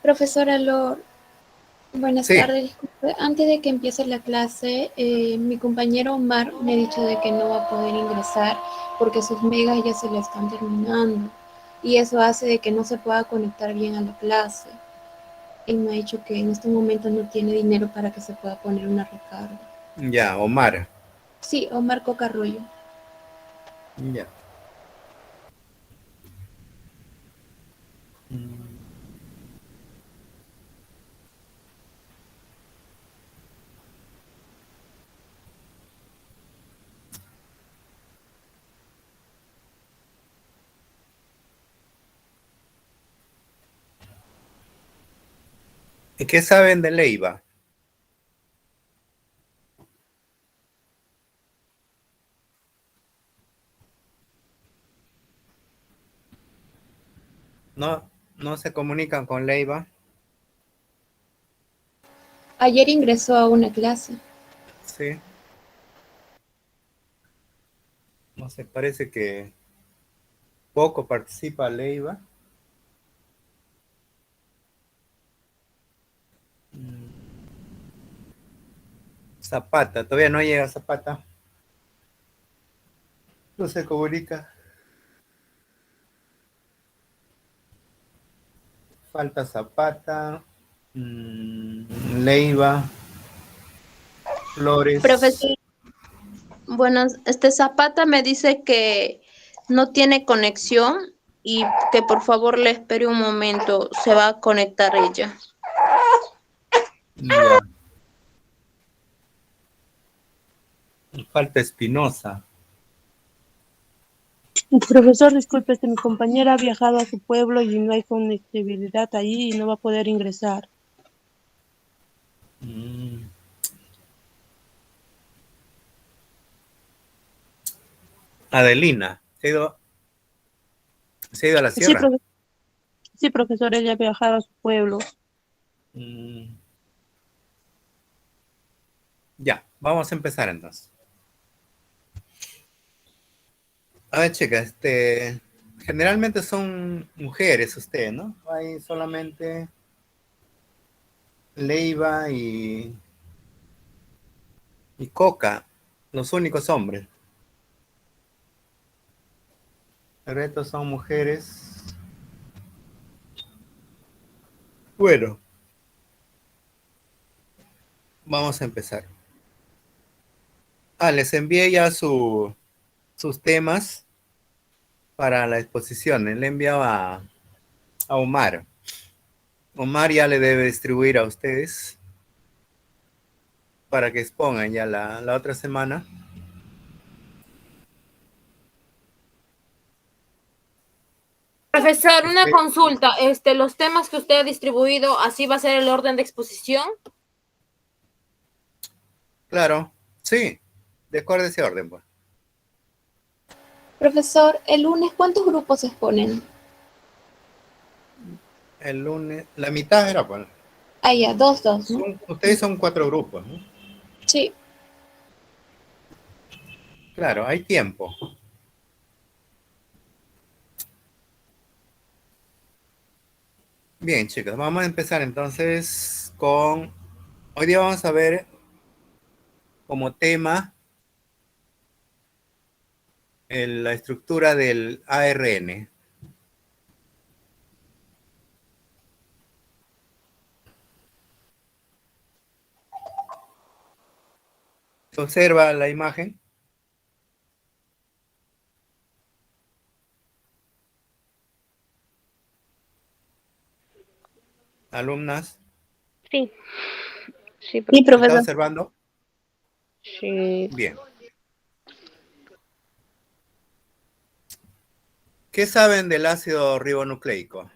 Profesora Lor, buenas Sí, tardes. Disculpe, antes de que empiece la clase, mi compañero Omar me ha dicho de que no va a poder ingresar porque sus megas ya se le están terminando y eso hace de que no se pueda conectar bien a la clase. Y me ha dicho que en este momento no tiene dinero para que se pueda poner una recarga. ya, Omar. Sí, Omar Cocarrullo. Ya. Mm, ¿Y qué saben de Leiva? ¿No, no se comunican con Leiva? Ayer ingresó a una clase. Sí, no sé, parece que poco participa Leiva. Zapata, todavía no llega Zapata. No se comunica. Falta Zapata, Leiva, Flores. Profesor, bueno, Zapata me dice que no tiene conexión y que por favor le espere un momento, se va a conectar ella. Ya. Falta Espinosa. Profesor, disculpe, mi compañera ha viajado a su pueblo y no hay conectividad ahí y no va a poder ingresar. Mm, Adelina. ¿Se ha ido a la Sí, sierra? sí, profesor, ella ha viajado a su pueblo. Mm, ya, vamos a empezar entonces. A ver, chica, generalmente son mujeres ustedes, ¿no? Hay solamente Leiva y Coca, los únicos hombres. El resto son mujeres. Bueno, vamos a empezar. Les envié ya sus temas para la exposición. Le he enviado a Omar. Omar ya le debe distribuir a ustedes para que expongan ya la otra semana. Profesor, una Usted, consulta. Los temas que usted ha distribuido, ¿así va a ser el orden de exposición? claro, sí, de acuerdo a ese orden, pues. Profesor, el lunes, ¿cuántos grupos se exponen? El lunes, la mitad era, pues. Ah, ya, dos, ¿no? Ustedes son 4 grupos, ¿no? Sí. Claro, hay tiempo. Bien, chicos, vamos a empezar entonces con... Hoy día vamos a ver como tema la estructura del ARN. Se observa la imagen, alumnas. Sí, sí, Sí, profesor. ¿Está profesor. observando? Sí. Bien. ¿Qué saben del ácido ribonucleico?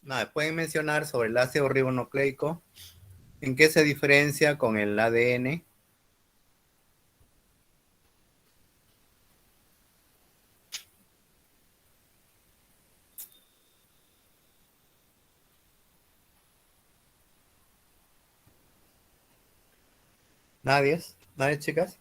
Nada, pueden mencionar sobre el ácido ribonucleico, en qué se diferencia con el ADN. Nadie, nadie, chicas.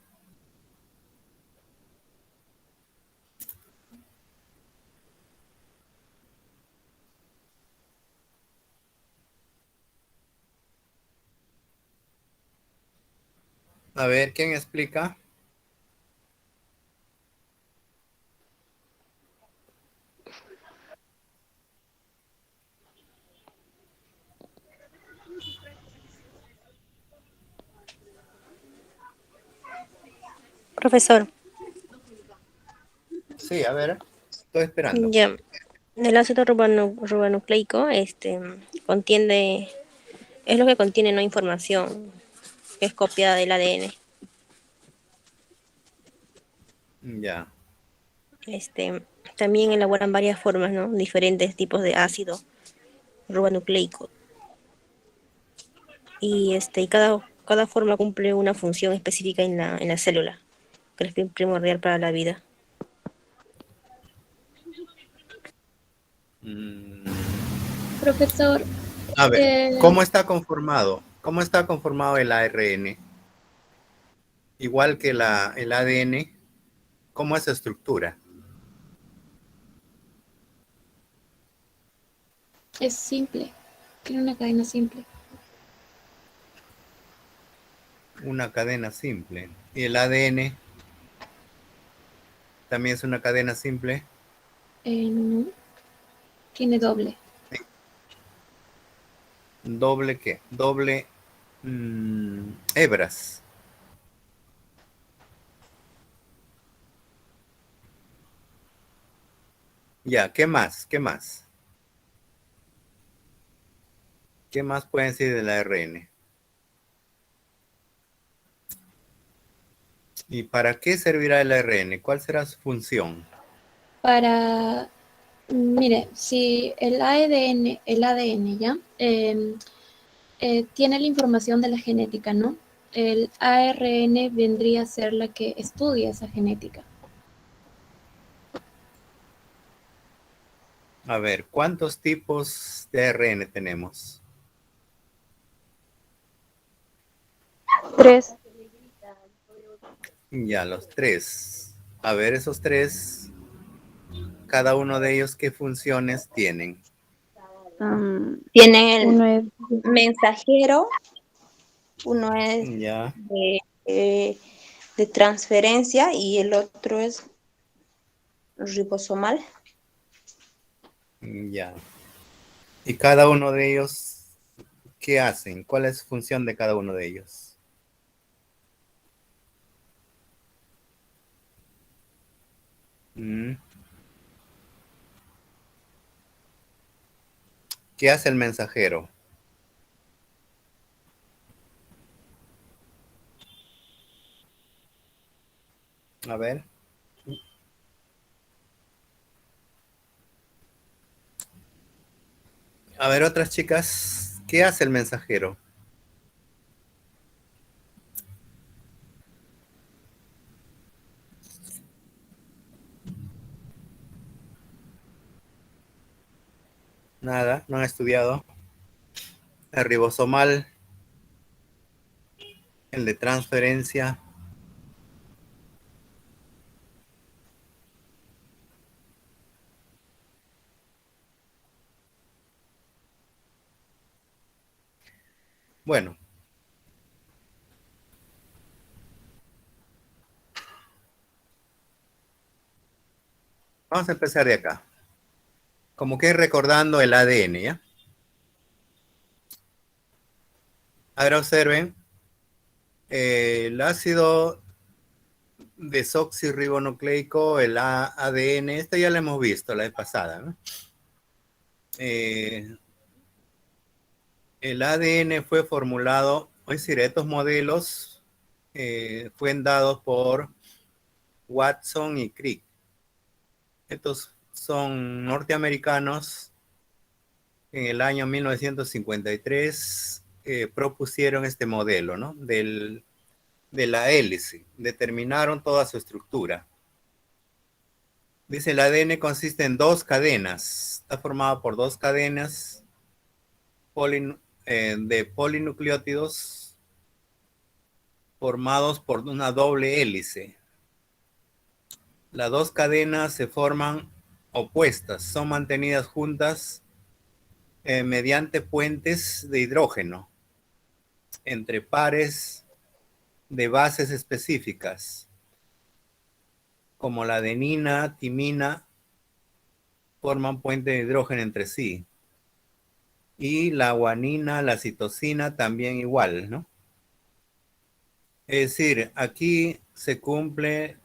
A ver, ¿quién explica? Profesor, Sí, a ver, estoy esperando. ya, el ácido ribonucleico contiene, es lo que contiene no información que es copiada del ADN. Ya. También elaboran varias formas, ¿no? Diferentes tipos de ácido ribonucleico. Y cada forma cumple una función específica en la célula, que es primordial para la vida. Mm, Profesor, A ver, eh, ¿cómo está conformado? ¿Cómo está conformado el ARN? Igual que el ADN, ¿cómo es su estructura? es simple, tiene una cadena simple. Una cadena simple. ¿Y el ADN también es una cadena simple? No, tiene doble. ¿Doble qué? Doble hebras. Ya, ¿qué más? ¿Qué más? ¿Qué más pueden decir del ARN? ¿Y para qué servirá el ARN? ¿Cuál será su función? Para, mire, si el ADN ya, tiene la información de la genética, ¿no? El ARN vendría a ser la que estudia esa genética. A ver, ¿cuántos tipos de ARN tenemos? 3. Ya, los tres. A ver, esos tres, cada uno de ellos, ¿qué funciones tienen? Tienen el Uno es mensajero, uno es Ya, de transferencia y el otro es ribosomal. ya. ¿Y cada uno de ellos qué hacen? ¿Cuál es su función de cada uno de ellos? Mm. ¿Qué hace el mensajero? A ver. A ver, otras chicas, ¿qué hace el mensajero? Nada, no han estudiado. El ribosomal, el de transferencia. Bueno, vamos a empezar de acá. Como que recordando el ADN, ¿ya? Ahora observen, el ácido desoxirribonucleico, el ADN, este ya lo hemos visto la vez pasada, ¿no? El ADN fue formulado, es decir, estos modelos fueron dados por Watson y Crick. Estos son norteamericanos. En el año 1953 propusieron este modelo, ¿no? De la hélice. Determinaron toda su estructura. Dice, el ADN consiste en dos cadenas. Está formado por dos cadenas de polinucleótidos formados por una doble hélice. Las dos cadenas se forman opuestas, son mantenidas juntas mediante puentes de hidrógeno entre pares de bases específicas, como la adenina, timina, forman puente de hidrógeno entre sí. Y la guanina, la citosina también igual, ¿no? Es decir, aquí se cumple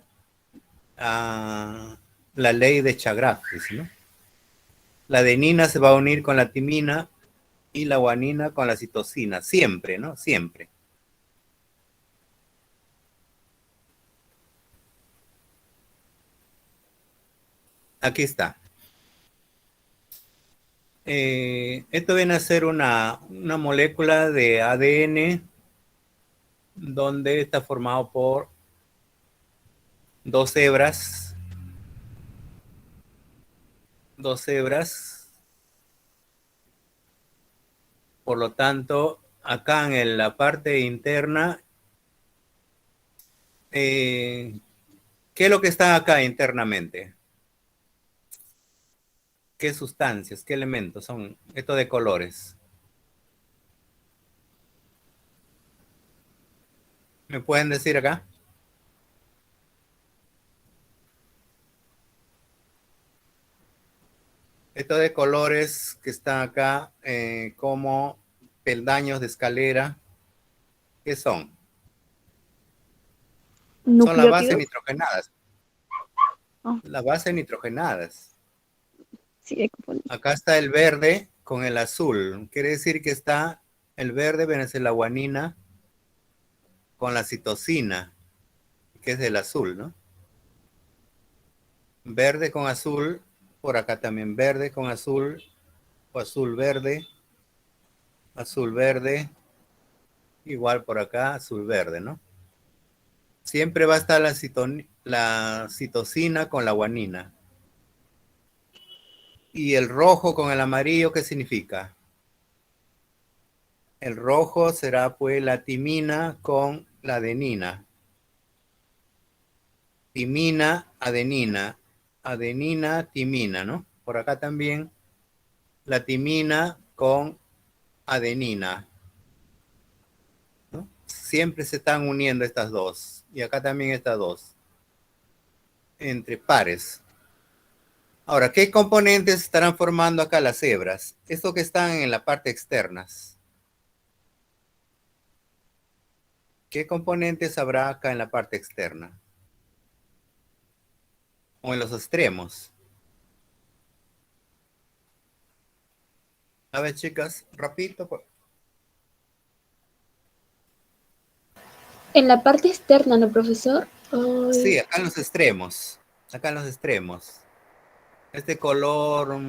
la ley de Chagrafis, ¿no? La adenina se va a unir con la timina y la guanina con la citosina, siempre, ¿no? Siempre. Aquí está. Esto viene a ser una molécula de ADN donde está formado por dos hebras. Por lo tanto, acá en la parte interna, ¿qué es lo que está acá internamente? ¿Qué sustancias, qué elementos son estos de colores? ¿Me pueden decir acá? Estos de colores que están acá como peldaños de escalera, ¿qué son? Son las bases Nucleótidos. nitrogenadas. Oh, Las bases nitrogenadas. sí, hay componentes. Acá está el verde con el azul. Quiere decir que está el verde, viene a ser la guanina con la citosina, que es el azul, ¿no? Verde con azul, por acá también verde con azul, o azul verde, igual por acá, azul verde, ¿no? Siempre va a estar la citosina con la guanina. ¿Y el rojo con el amarillo qué significa? El rojo será pues la timina con la adenina. Timina, adenina. Adenina, timina, ¿no? Por acá también la timina con adenina, ¿no? Siempre se están uniendo estas dos. Y acá también estas dos. Entre pares. Ahora, ¿qué componentes estarán formando acá las hebras? Estos que están en la parte externas. ¿Qué componentes habrá acá en la parte externa? O en los extremos. A ver, chicas, rapidito. En la parte externa, ¿no, profesor? Ay, Sí, acá en los extremos. Acá en los extremos. Este color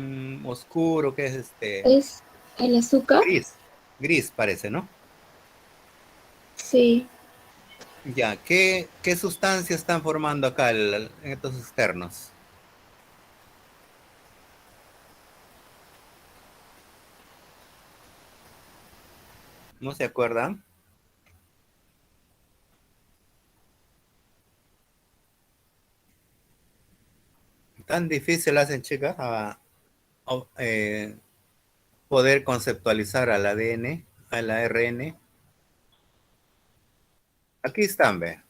oscuro que es ¿es el azúcar? gris. Gris parece, ¿no? Sí. Ya, ¿qué sustancias están formando acá en estos externos? ¿No se acuerdan? Tan difícil hacen, chicas, poder conceptualizar al ADN, al ARN. Aquí están, ve.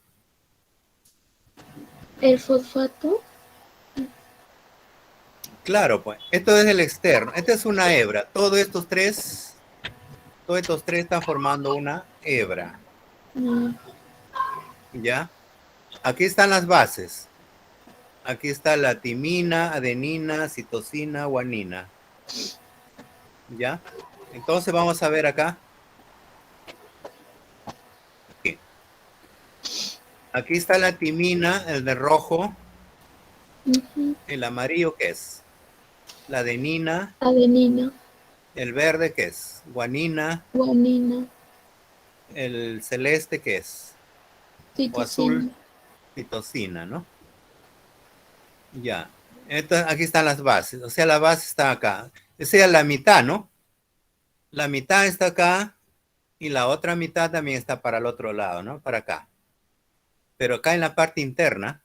¿El fosfato? Claro, pues. Esto es el externo. Esta es una hebra. Todos estos tres están formando una hebra. No. ¿Ya? Aquí están las bases. Aquí está la timina, adenina, citosina, guanina. ¿Ya? Entonces vamos a ver acá. Aquí. Aquí está la timina, el de rojo. Ujú. El amarillo, ¿qué es? La adenina. Adenina, El verde, ¿qué es? Guanina. guanina, El celeste, ¿qué es? O azul, citosina. citosina, ¿no? Ya. Entonces, aquí están las bases. O sea, la base está acá. O sea, la mitad, ¿no? La mitad está acá y la otra mitad también está para el otro lado, ¿no? Para acá. Pero acá en la parte interna,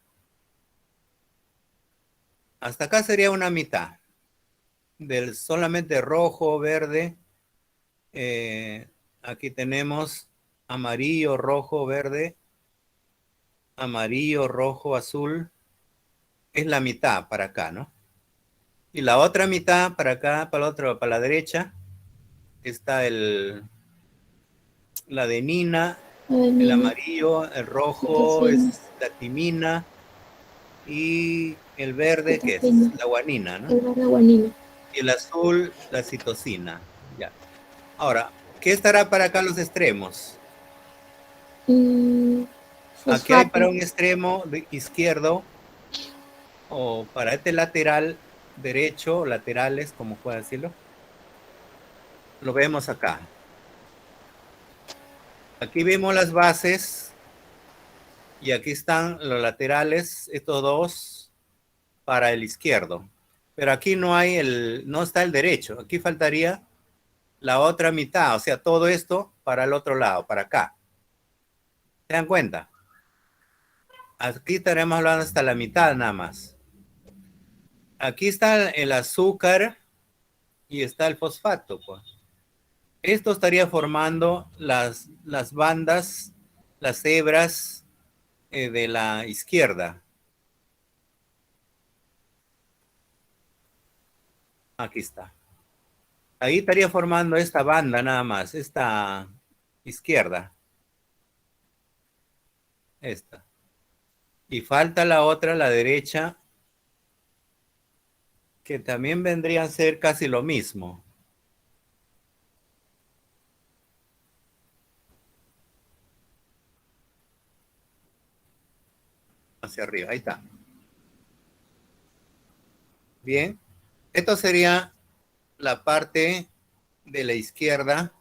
hasta acá sería una mitad. Del solamente rojo, verde. Aquí tenemos amarillo, rojo, verde amarillo, rojo, azul, es la mitad para acá, ¿no? Y la otra mitad para acá, para la derecha, está la adenina, el amarillo, el rojo citosina, es la timina y el verde, ¿qué es? citosina, La guanina, ¿no? el verde guanina. Y el azul, la citosina. Ya. Ahora, ¿qué estará para acá los extremos? Aquí hay para Fosfato. un extremo izquierdo o para este lateral derecho, laterales, como pueda decirlo. Lo vemos acá. Aquí vemos las bases y aquí están los laterales, estos dos para el izquierdo. Pero aquí no está el derecho. Aquí faltaría la otra mitad, o sea, todo esto para el otro lado, para acá. ¿Se dan cuenta? Aquí estaremos hablando hasta la mitad nada más. Aquí está el azúcar y está el fosfato, pues. Esto estaría formando las bandas, las hebras de la izquierda. Aquí está. Ahí estaría formando esta banda nada más, esta izquierda. Esta. Y falta la otra, la derecha, que también vendría a ser casi lo mismo. Hacia arriba, ahí está. Bien. Esto sería la parte de la izquierda.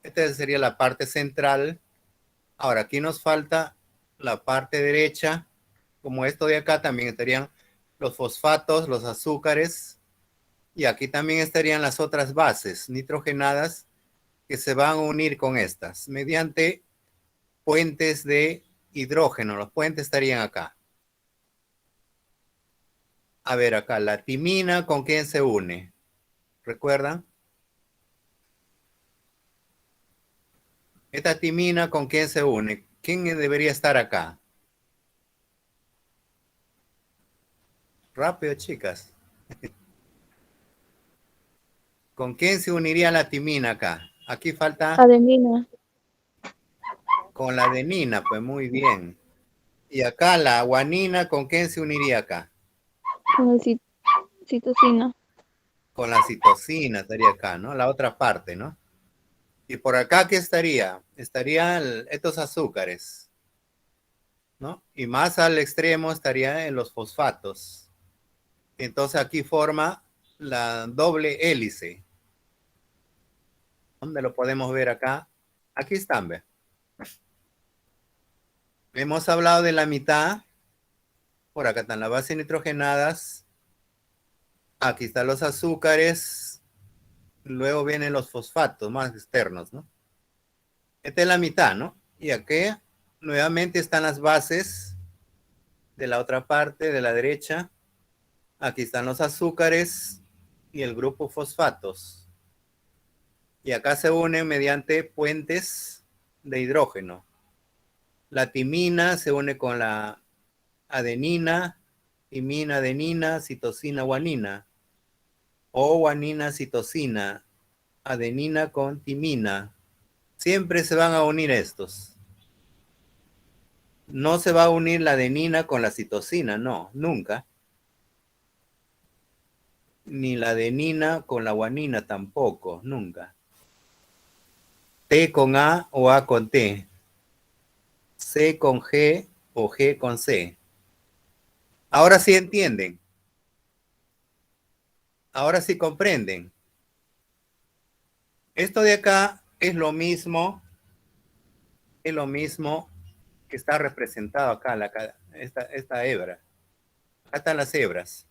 Esta sería la parte central. Ahora, aquí nos falta la parte derecha. Como esto de acá también estarían los fosfatos, los azúcares. Y aquí también estarían las otras bases nitrogenadas que se van a unir con estas mediante puentes de hidrógeno. Los puentes estarían acá. A ver, acá, la timina, ¿con quién se une? ¿Recuerdan? Esta timina, ¿con quién se une? ¿Quién debería estar acá? Rápido, chicas. ¿Con quién se uniría la timina acá? Aquí falta Adenina. con la adenina, pues muy bien. Y acá la guanina, ¿con quién se uniría acá? Con el citosina. Con la citosina estaría acá, ¿no? La otra parte, ¿no? Y por acá, ¿qué estaría? Estarían estos azúcares, ¿no? Y más al extremo estaría en los fosfatos. Entonces aquí forma la doble hélice. ¿Dónde lo podemos ver acá? Aquí están, ¿ve? Hemos hablado de la mitad. Por acá están las bases nitrogenadas. Aquí están los azúcares. Luego vienen los fosfatos más externos, ¿no? Esta es la mitad, ¿no? Y aquí nuevamente están las bases de la otra parte, de la derecha. Aquí están los azúcares y el grupo fosfatos. Y acá se unen mediante puentes de hidrógeno. La timina se une con la adenina, timina, adenina, citosina, guanina. O guanina, citosina, adenina con timina. Siempre se van a unir estos. No se va a unir la adenina con la citosina, no, nunca. Ni la adenina con la guanina tampoco, nunca. T con A o A con T. C con G o G con C. Ahora sí entienden. Ahora sí comprenden. Esto de acá es lo mismo que está representado acá, esta hebra. Acá están las hebras.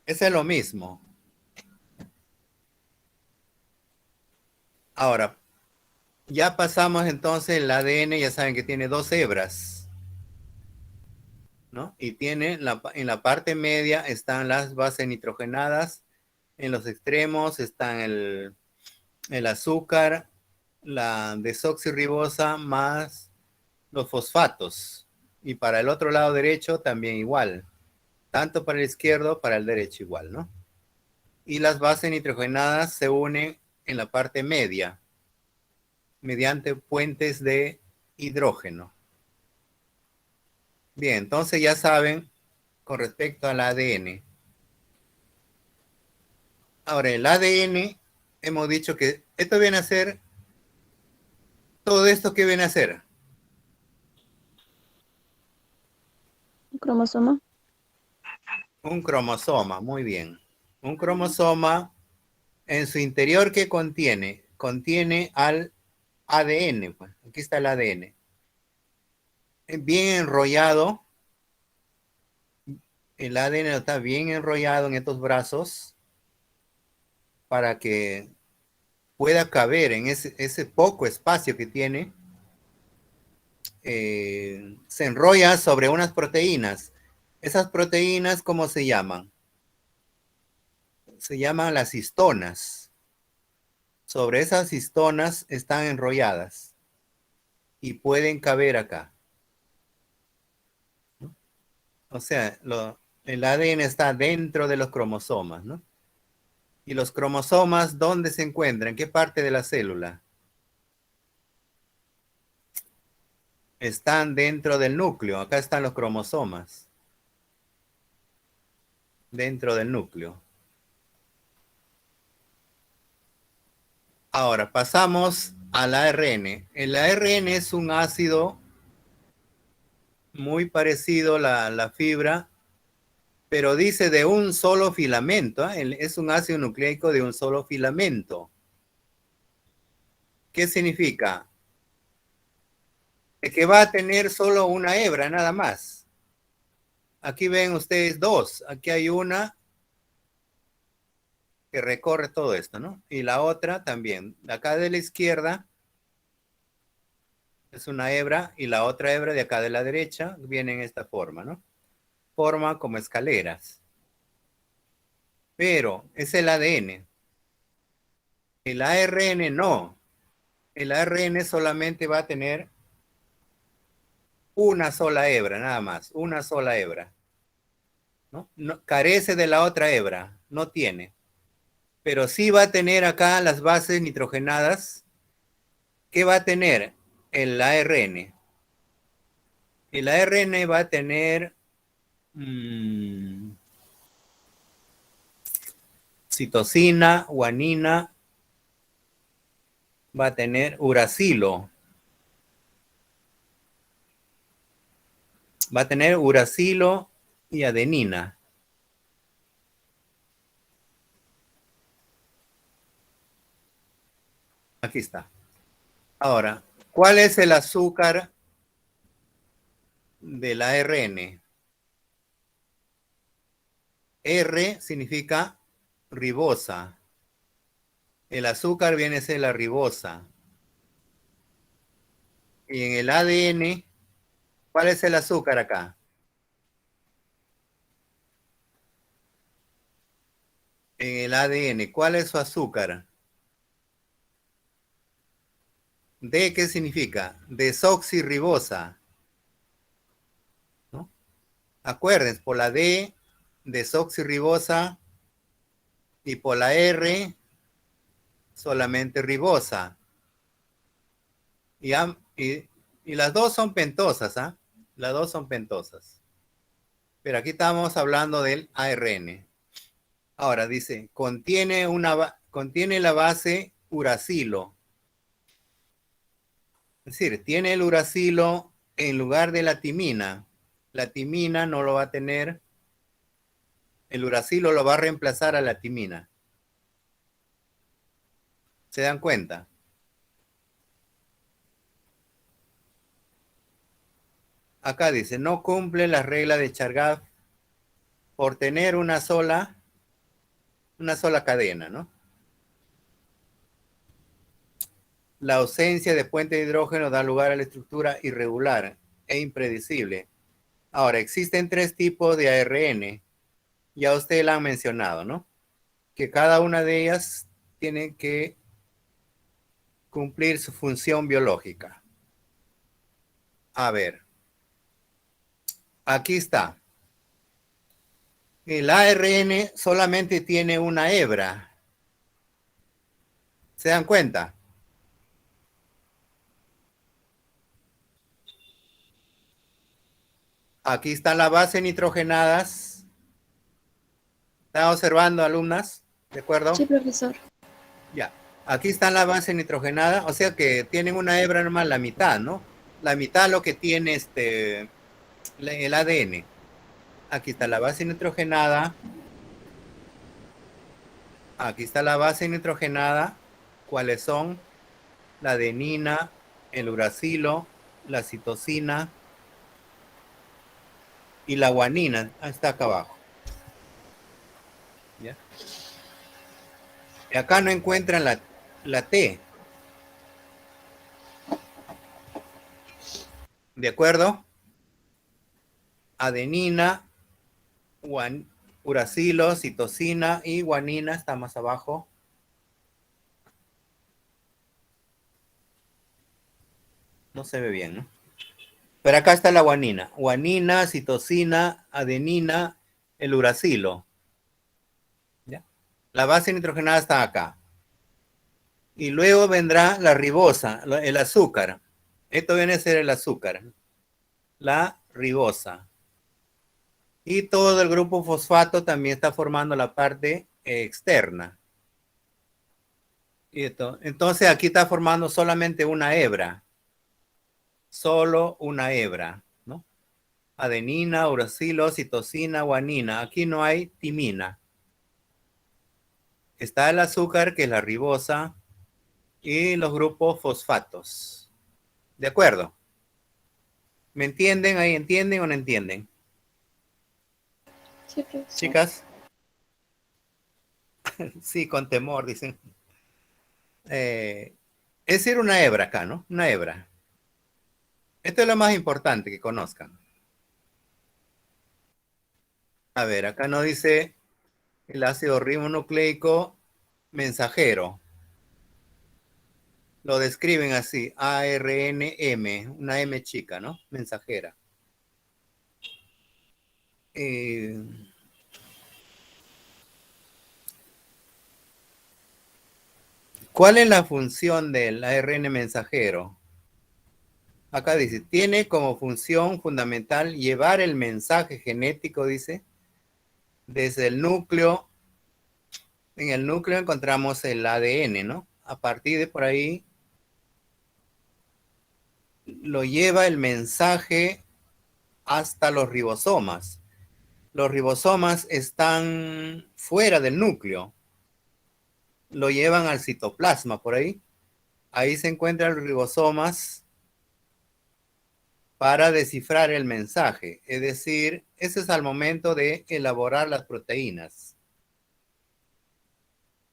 Eso es lo mismo. Ahora, ya pasamos entonces el ADN, ya saben que tiene dos hebras, ¿no? Y tiene en la parte media están las bases nitrogenadas, en los extremos están el azúcar, la desoxirribosa más los fosfatos. Y para el otro lado derecho también igual. Tanto para el izquierdo, para el derecho igual, ¿no? Y las bases nitrogenadas se unen en la parte media mediante puentes de hidrógeno. Bien, entonces ya saben con respecto al ADN. Ahora, el ADN, hemos dicho que esto viene a ser, todo esto que viene a ser. Cromosoma. Un cromosoma, muy bien. Un cromosoma en su interior, ¿qué contiene? Contiene al ADN. Pues. Aquí está el ADN. Bien enrollado. El ADN está bien enrollado en estos brazos para que pueda caber en ese poco espacio que tiene. Se enrolla sobre unas proteínas. Esas proteínas, ¿cómo se llaman? Se llaman las histonas. Sobre esas histonas están enrolladas y pueden caber acá. ¿No? O sea, el ADN está dentro de los cromosomas, ¿no? Y los cromosomas, ¿dónde se encuentran? ¿En qué parte de la célula? Están dentro del núcleo. Acá están los cromosomas. Dentro del núcleo. Ahora, pasamos al ARN. El ARN es un ácido muy parecido a la fibra, pero dice de un solo filamento. Es un ácido nucleico de un solo filamento. ¿Qué significa? Que va a tener solo una hebra, nada más. Aquí ven ustedes dos. Aquí hay una que recorre todo esto, ¿no? Y la otra también. De acá de la izquierda es una hebra y la otra hebra de acá de la derecha viene en esta forma, ¿no? Forma como escaleras. Pero es el ADN. El ARN no. El ARN solamente va a tener una sola hebra, nada más. Una sola hebra. ¿No? Carece de la otra hebra. No tiene. Pero sí va a tener acá las bases nitrogenadas. ¿Qué va a tener el ARN? El ARN va a tener citosina, guanina, va a tener uracilo. Va a tener uracilo y adenina. Aquí está. Ahora, ¿cuál es el azúcar del ARN? R significa ribosa. El azúcar viene a ser la ribosa. Y en el ADN, ¿cuál es el azúcar acá? En el ADN, ¿cuál es su azúcar? D, ¿qué significa? Desoxirribosa. ¿No? Acuérdense, por la D, desoxirribosa, y por la R, solamente ribosa. Y las dos son pentosas, ¿ah? Las dos son pentosas. Pero aquí estamos hablando del ARN. Ahora dice, contiene la base uracilo. Es decir, tiene el uracilo en lugar de la timina. La timina no lo va a tener. El uracilo lo va a reemplazar a la timina. ¿Se dan cuenta? Acá dice, no cumple la regla de Chargaff por tener una sola cadena, ¿no? La ausencia de puente de hidrógeno da lugar a la estructura irregular e impredecible. Ahora, existen 3 tipos de ARN. Ya ustedes la han mencionado, ¿no? Que cada una de ellas tiene que cumplir su función biológica. A ver, aquí está. El ARN solamente tiene una hebra. ¿Se dan cuenta? Aquí están las bases nitrogenadas. ¿Están observando, alumnas? ¿De acuerdo? Sí, profesor. Ya. Aquí están las bases nitrogenadas, o sea que tienen una hebra normal, la mitad, ¿no? La mitad lo que tiene el ADN. Aquí está la base nitrogenada. Aquí está la base nitrogenada. ¿Cuáles son? La adenina, el uracilo, la citosina y la guanina. Está acá abajo. ¿Ya? Y acá no encuentran la T. ¿De acuerdo? Adenina, uracilo, citosina y guanina está más abajo. No se ve bien, ¿no? Pero acá está la guanina. Guanina, citosina, adenina, el uracilo. ¿Ya? La base nitrogenada está acá. Y luego vendrá la ribosa, el azúcar. Esto viene a ser el azúcar. La ribosa. Y todo el grupo fosfato también está formando la parte externa. Y entonces aquí está formando solamente una hebra. Solo una hebra, ¿no? Adenina, uracilo, citosina, guanina. Aquí no hay timina. Está el azúcar, que es la ribosa, y los grupos fosfatos. ¿De acuerdo? ¿Me entienden? ¿Ahí entienden o no entienden? Sí, profesor. Chicas. Sí, con temor, dicen. Es decir, una hebra acá, ¿no? Una hebra. Esto es lo más importante que conozcan. A ver, acá nos dice el ácido ribonucleico mensajero. Lo describen así, ARNM, una M chica, ¿no? Mensajera. ¿Cuál es la función del ARN mensajero? Acá dice, tiene como función fundamental llevar el mensaje genético, dice, desde el núcleo. En el núcleo encontramos el ADN, ¿no? A partir de por ahí lo lleva el mensaje hasta los ribosomas. Los ribosomas están fuera del núcleo. Lo llevan al citoplasma por ahí. Ahí se encuentran los ribosomas para descifrar el mensaje. Es decir, ese es al momento de elaborar las proteínas.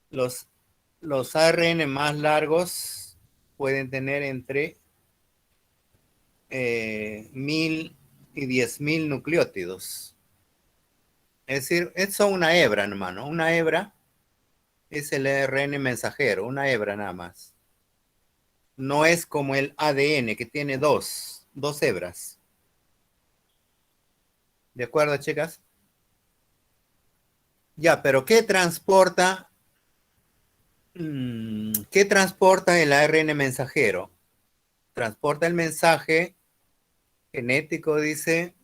Los ARN más largos pueden tener entre 1000 y 10.000 nucleótidos. Es decir, es una hebra, hermano. Una hebra es el ARN mensajero, una hebra nada más. No es como el ADN, que tiene dos hebras. ¿De acuerdo, chicas? Ya, pero ¿qué transporta? ¿Qué transporta el ARN mensajero? Transporta el mensaje genético, dice.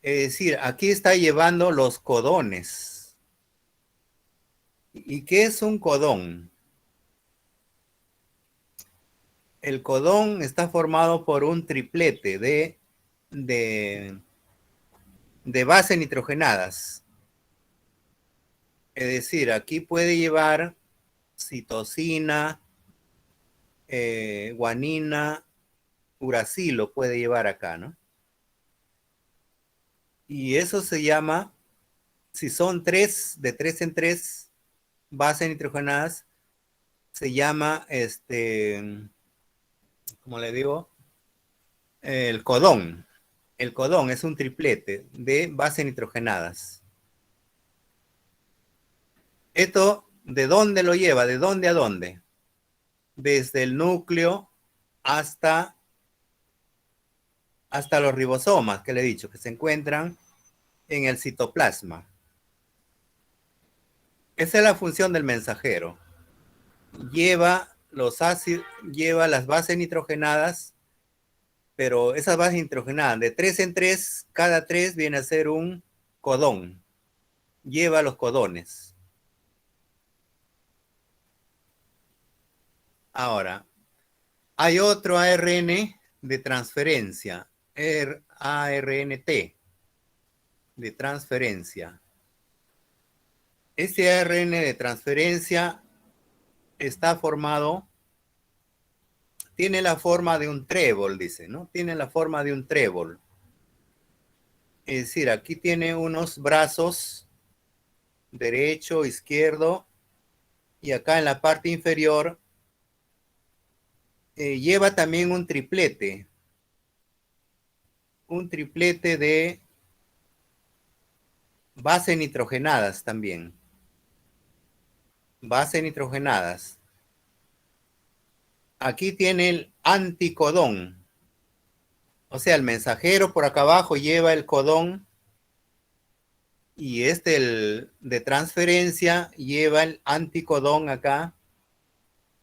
Es decir, aquí está llevando los codones. ¿Y qué es un codón? El codón está formado por un triplete de bases nitrogenadas. Es decir, aquí puede llevar citosina, guanina, uracilo puede llevar acá, ¿no? Y eso se llama, si son de 3 en 3 bases nitrogenadas, se llama, como le digo, el codón. El codón es un triplete de bases nitrogenadas. Esto, ¿de dónde lo lleva? ¿De dónde a dónde? Desde el núcleo hasta los ribosomas, que le he dicho, que se encuentran en el citoplasma. Esa es la función del mensajero. Lleva las bases nitrogenadas, pero esas bases nitrogenadas, de 3 en 3, cada 3 viene a ser un codón. Lleva los codones. Ahora, hay otro ARN de transferencia, ARNT, de transferencia. Este ARN de transferencia está formado, tiene la forma de un trébol, dice, ¿no? Tiene la forma de un trébol. Es decir, aquí tiene unos brazos, derecho, izquierdo, y acá en la parte inferior lleva también un triplete de bases nitrogenadas también. Bases nitrogenadas. Aquí tiene el anticodón. O sea, el mensajero por acá abajo lleva el codón y el de transferencia lleva el anticodón acá.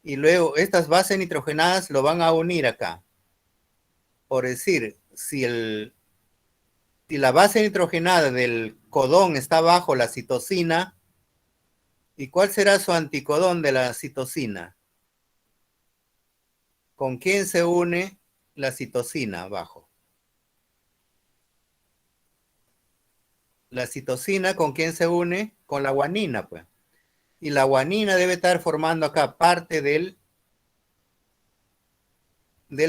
Y luego estas bases nitrogenadas lo van a unir acá. Por decir, si la base nitrogenada del codón está bajo la citosina, ¿y cuál será su anticodón de la citosina? ¿Con quién se une la citosina abajo? La citosina, ¿con quién se une? Con la guanina, pues. Y la guanina debe estar formando acá parte del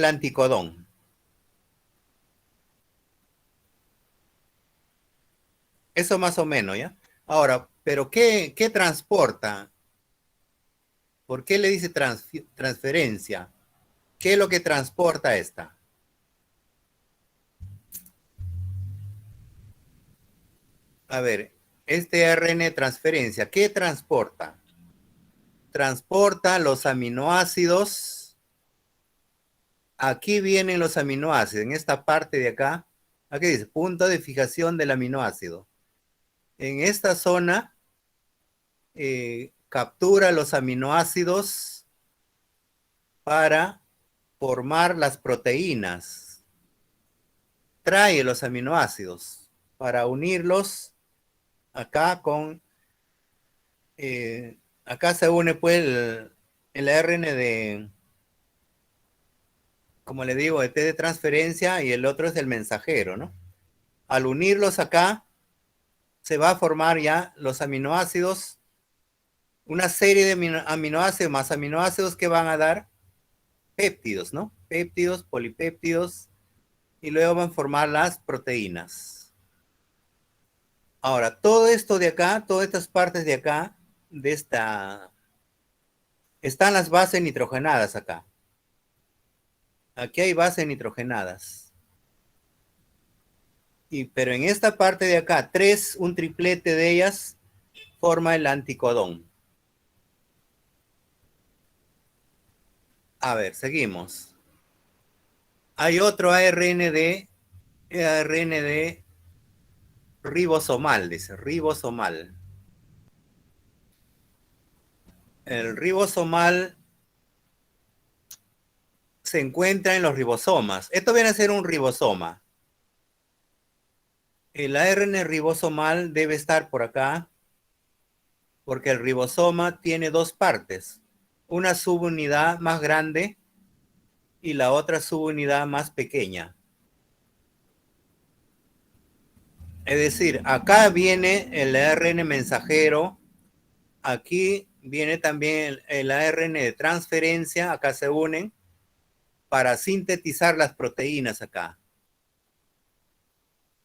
anticodón. Eso más o menos, ¿ya? Ahora, ¿pero qué transporta? ¿Por qué le dice transferencia? ¿Qué es lo que transporta esta? A ver, este ARN transferencia, ¿qué transporta? Transporta los aminoácidos. Aquí vienen los aminoácidos, en esta parte de acá. Aquí dice, punto de fijación del aminoácido. En esta zona captura los aminoácidos para formar las proteínas. Trae los aminoácidos para unirlos acá con... acá se une pues el ARN de... como le digo, T de transferencia y el otro es el mensajero, ¿no? Al unirlos acá, se va a formar ya los aminoácidos, una serie de aminoácidos más aminoácidos que van a dar péptidos, ¿no? Péptidos, polipéptidos, y luego van a formar las proteínas. Ahora, todo esto de acá, todas estas partes de acá, están las bases nitrogenadas acá. Aquí hay bases nitrogenadas. Pero en esta parte de acá, un triplete de ellas forma el anticodón. A ver, seguimos. Hay otro ARN de ribosomal, dice, ribosomal. El ribosomal se encuentra en los ribosomas. Esto viene a ser un ribosoma. El ARN ribosomal debe estar por acá, porque el ribosoma tiene dos partes. Una subunidad más grande y la otra subunidad más pequeña. Es decir, acá viene el ARN mensajero, aquí viene también el ARN de transferencia, acá se unen para sintetizar las proteínas acá.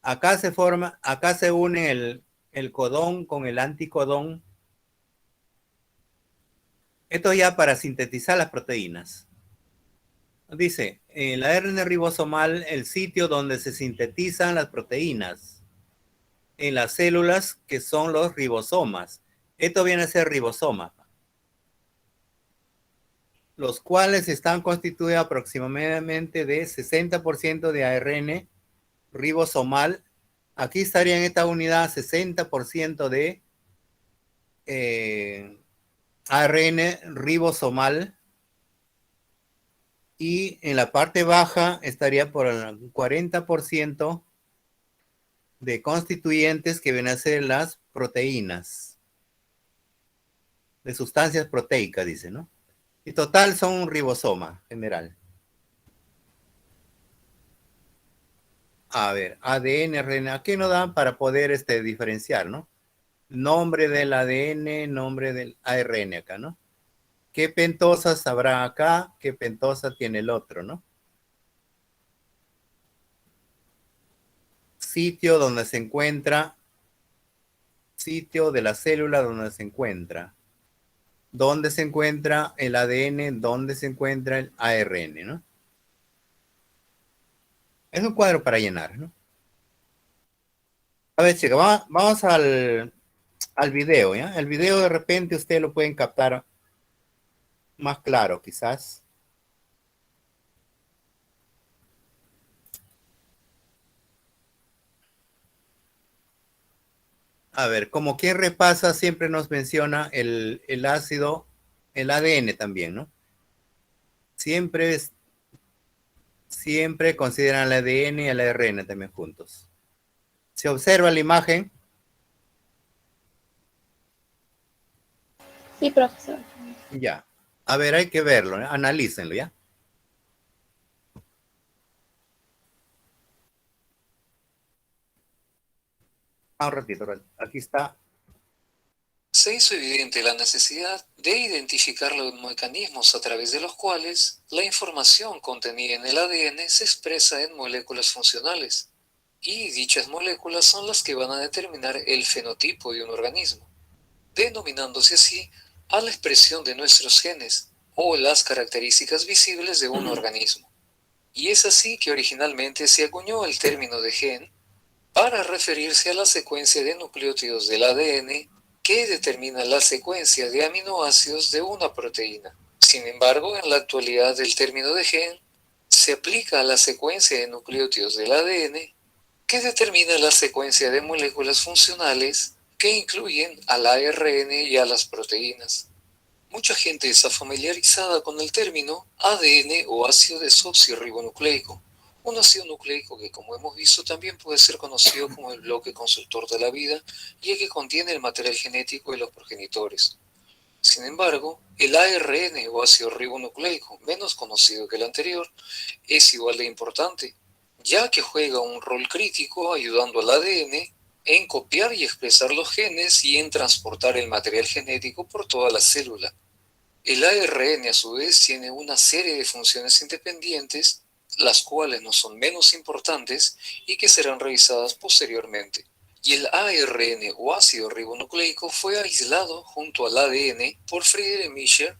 Acá se une el codón con el anticodón. Esto ya para sintetizar las proteínas. Dice, el ARN ribosomal, el sitio donde se sintetizan las proteínas en las células que son los ribosomas. Esto viene a ser ribosoma. los cuales están constituidos aproximadamente de 60% de ARN ribosomal. Aquí estaría en esta unidad 60% de ARN ribosomal, y en la parte baja estaría por el 40% de constituyentes que vienen a ser las proteínas, de sustancias proteicas, dice, ¿no? Y total son un ribosoma general. A ver, ADN, RNA, ¿qué nos dan para poder diferenciar, ¿no? Nombre del ADN, nombre del ARN acá, ¿no? ¿Qué pentosas habrá acá? ¿Qué pentosa tiene el otro, no? Sitio donde se encuentra, sitio de la célula donde se encuentra. ¿Dónde se encuentra el ADN? ¿Dónde se encuentra el ARN, no? Es un cuadro para llenar, ¿no? A ver, chicos, vamos al video, ¿ya? El video de repente ustedes lo pueden captar más claro, quizás. A ver, como quien repasa, siempre nos menciona el ácido, el ADN también, ¿no? Siempre consideran el ADN y el ARN también juntos. Se observa la imagen. Sí, profesor. Ya. A ver, hay que verlo, ¿eh? Analícenlo, ¿ya? Un ratito. Aquí está. Se hizo evidente la necesidad de identificar los mecanismos a través de los cuales la información contenida en el ADN se expresa en moléculas funcionales, y dichas moléculas son las que van a determinar el fenotipo de un organismo, denominándose así a la expresión de nuestros genes o las características visibles de un organismo. Y es así que originalmente se acuñó el término de gen para referirse a la secuencia de nucleótidos del ADN que determina la secuencia de aminoácidos de una proteína. Sin embargo, en la actualidad el término de gen se aplica a la secuencia de nucleótidos del ADN que determina la secuencia de moléculas funcionales que incluyen al ARN y a las proteínas. Mucha gente está familiarizada con el término ADN o ácido desoxirribonucleico, un ácido nucleico que, como hemos visto, también puede ser conocido como el bloque constructor de la vida, ya que contiene el material genético de los progenitores. Sin embargo, el ARN o ácido ribonucleico, menos conocido que el anterior, es igual de importante, ya que juega un rol crítico ayudando al ADN en copiar y expresar los genes y en transportar el material genético por toda la célula. El ARN, a su vez, tiene una serie de funciones independientes, las cuales no son menos importantes y que serán revisadas posteriormente. Y el ARN o ácido ribonucleico fue aislado junto al ADN por Friedrich Mischer,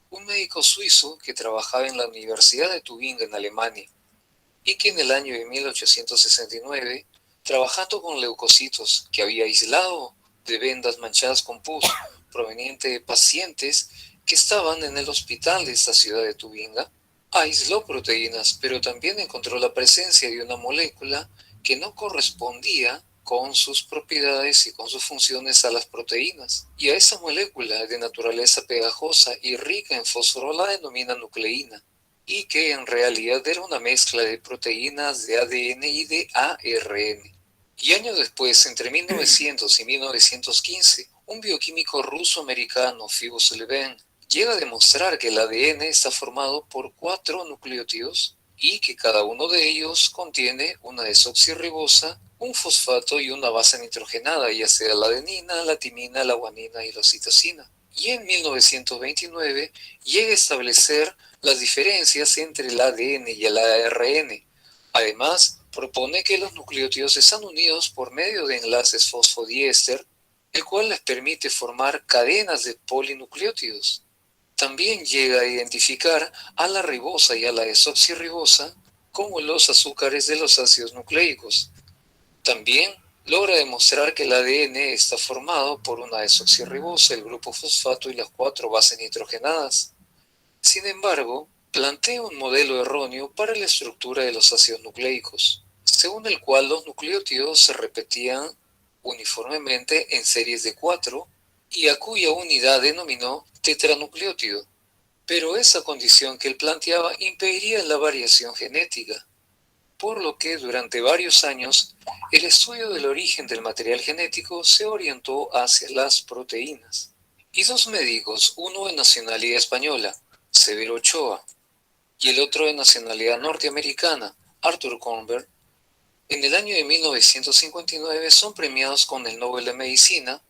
un médico suizo que trabajaba en la Universidad de Tübingen en Alemania, y que en el año de 1869, trabajando con leucocitos que había aislado de vendas manchadas con pus proveniente de pacientes que estaban en el hospital de esta ciudad de Tubinga, aisló proteínas, pero también encontró la presencia de una molécula que no correspondía con sus propiedades y con sus funciones a las proteínas. Y a esa molécula de naturaleza pegajosa y rica en fósforo la denomina nucleína, y que en realidad era una mezcla de proteínas de ADN y de ARN. Y años después, entre 1900 y 1915, un bioquímico ruso-americano, Phoebus Leven, llega a demostrar que el ADN está formado por 4 nucleótidos y que cada uno de ellos contiene una desoxirribosa, un fosfato y una base nitrogenada, ya sea la adenina, la timina, la guanina y la citosina. Y en 1929 llega a establecer las diferencias entre el ADN y el ARN. Además, propone que los nucleótidos están unidos por medio de enlaces fosfodiéster, el cual les permite formar cadenas de polinucleótidos. También llega a identificar a la ribosa y a la desoxirribosa como los azúcares de los ácidos nucleicos. También logra demostrar que el ADN está formado por una desoxirribosa, el grupo fosfato y las 4 bases nitrogenadas. Sin embargo, plantea un modelo erróneo para la estructura de los ácidos nucleicos, según el cual los nucleótidos se repetían uniformemente en series de 4 y a cuya unidad denominó tetranucleótido. Pero esa condición que él planteaba impediría la variación genética, por lo que durante varios años el estudio del origen del material genético se orientó hacia las proteínas. Y dos médicos, uno de nacionalidad española, Severo Ochoa, y el otro de nacionalidad norteamericana, Arthur Kornberg, en el año de 1959 son premiados con el Nobel de Medicina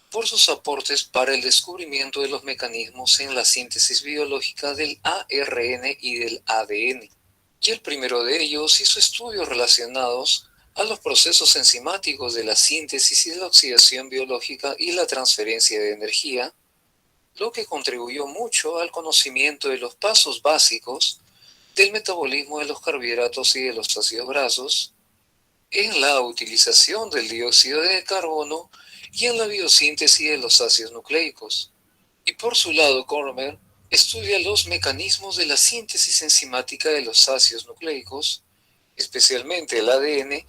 por sus aportes para el descubrimiento de los mecanismos en la síntesis biológica del ARN y del ADN. Y el primero de ellos hizo estudios relacionados a los procesos enzimáticos de la síntesis y de la oxidación biológica y la transferencia de energía, lo que contribuyó mucho al conocimiento de los pasos básicos del metabolismo de los carbohidratos y de los ácidos grasos, en la utilización del dióxido de carbono y en la biosíntesis de los ácidos nucleicos. Y por su lado, Kornberg estudia los mecanismos de la síntesis enzimática de los ácidos nucleicos, especialmente el ADN,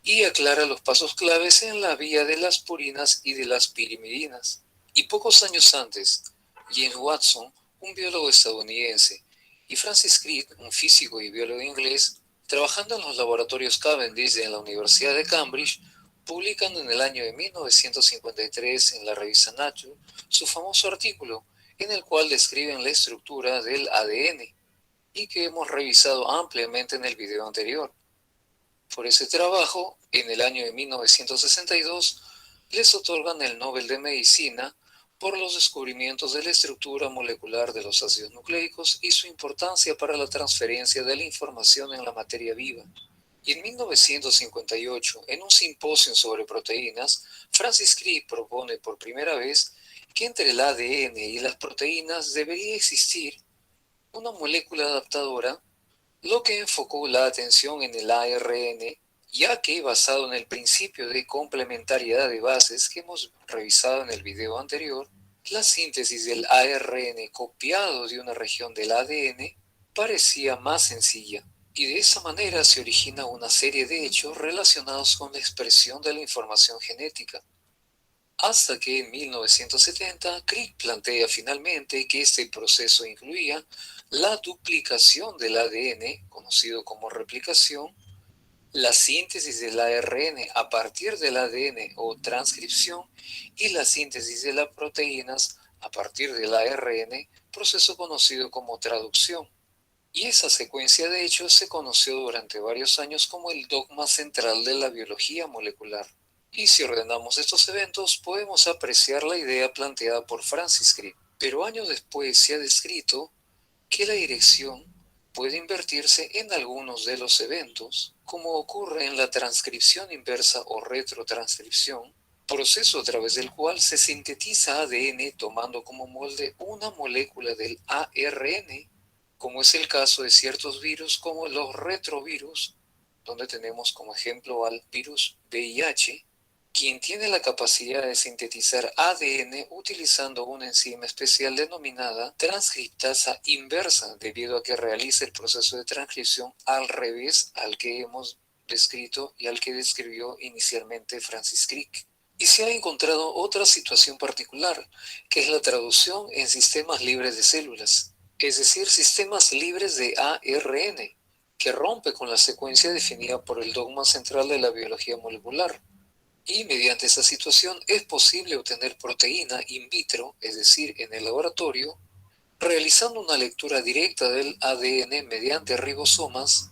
y aclara los pasos claves en la vía de las purinas y de las pirimidinas. Y pocos años antes, James Watson, un biólogo estadounidense, y Francis Crick, un físico y biólogo inglés, trabajando en los laboratorios Cavendish en la Universidad de Cambridge, publican en el año de 1953 en la revista Nature su famoso artículo en el cual describen la estructura del ADN y que hemos revisado ampliamente en el video anterior. Por ese trabajo, en el año de 1962, les otorgan el Nobel de Medicina por los descubrimientos de la estructura molecular de los ácidos nucleicos y su importancia para la transferencia de la información en la materia viva. Y en 1958, en un simposio sobre proteínas, Francis Crick propone por primera vez que entre el ADN y las proteínas debería existir una molécula adaptadora, lo que enfocó la atención en el ARN, ya que basado en el principio de complementariedad de bases que hemos revisado en el video anterior, la síntesis del ARN copiado de una región del ADN parecía más sencilla, y de esa manera se origina una serie de hechos relacionados con la expresión de la información genética. Hasta que en 1970, Crick plantea finalmente que este proceso incluía la duplicación del ADN, conocido como replicación, la síntesis del ARN a partir del ADN o transcripción y la síntesis de las proteínas a partir del ARN, proceso conocido como traducción. Y esa secuencia de hechos se conoció durante varios años como el dogma central de la biología molecular. Y si ordenamos estos eventos, podemos apreciar la idea planteada por Francis Crick. Pero años después se ha descrito que la dirección puede invertirse en algunos de los eventos, como ocurre en la transcripción inversa o retrotranscripción, proceso a través del cual se sintetiza ADN tomando como molde una molécula del ARN, como es el caso de ciertos virus como los retrovirus, donde tenemos como ejemplo al virus VIH, quien tiene la capacidad de sintetizar ADN utilizando una enzima especial denominada transcriptasa inversa, debido a que realiza el proceso de transcripción al revés al que hemos descrito y al que describió inicialmente Francis Crick. Y se ha encontrado otra situación particular, que es la traducción en sistemas libres de células, es decir, sistemas libres de ARN, que rompe con la secuencia definida por el dogma central de la biología molecular. Y mediante esa situación es posible obtener proteína in vitro, es decir, en el laboratorio, realizando una lectura directa del ADN mediante ribosomas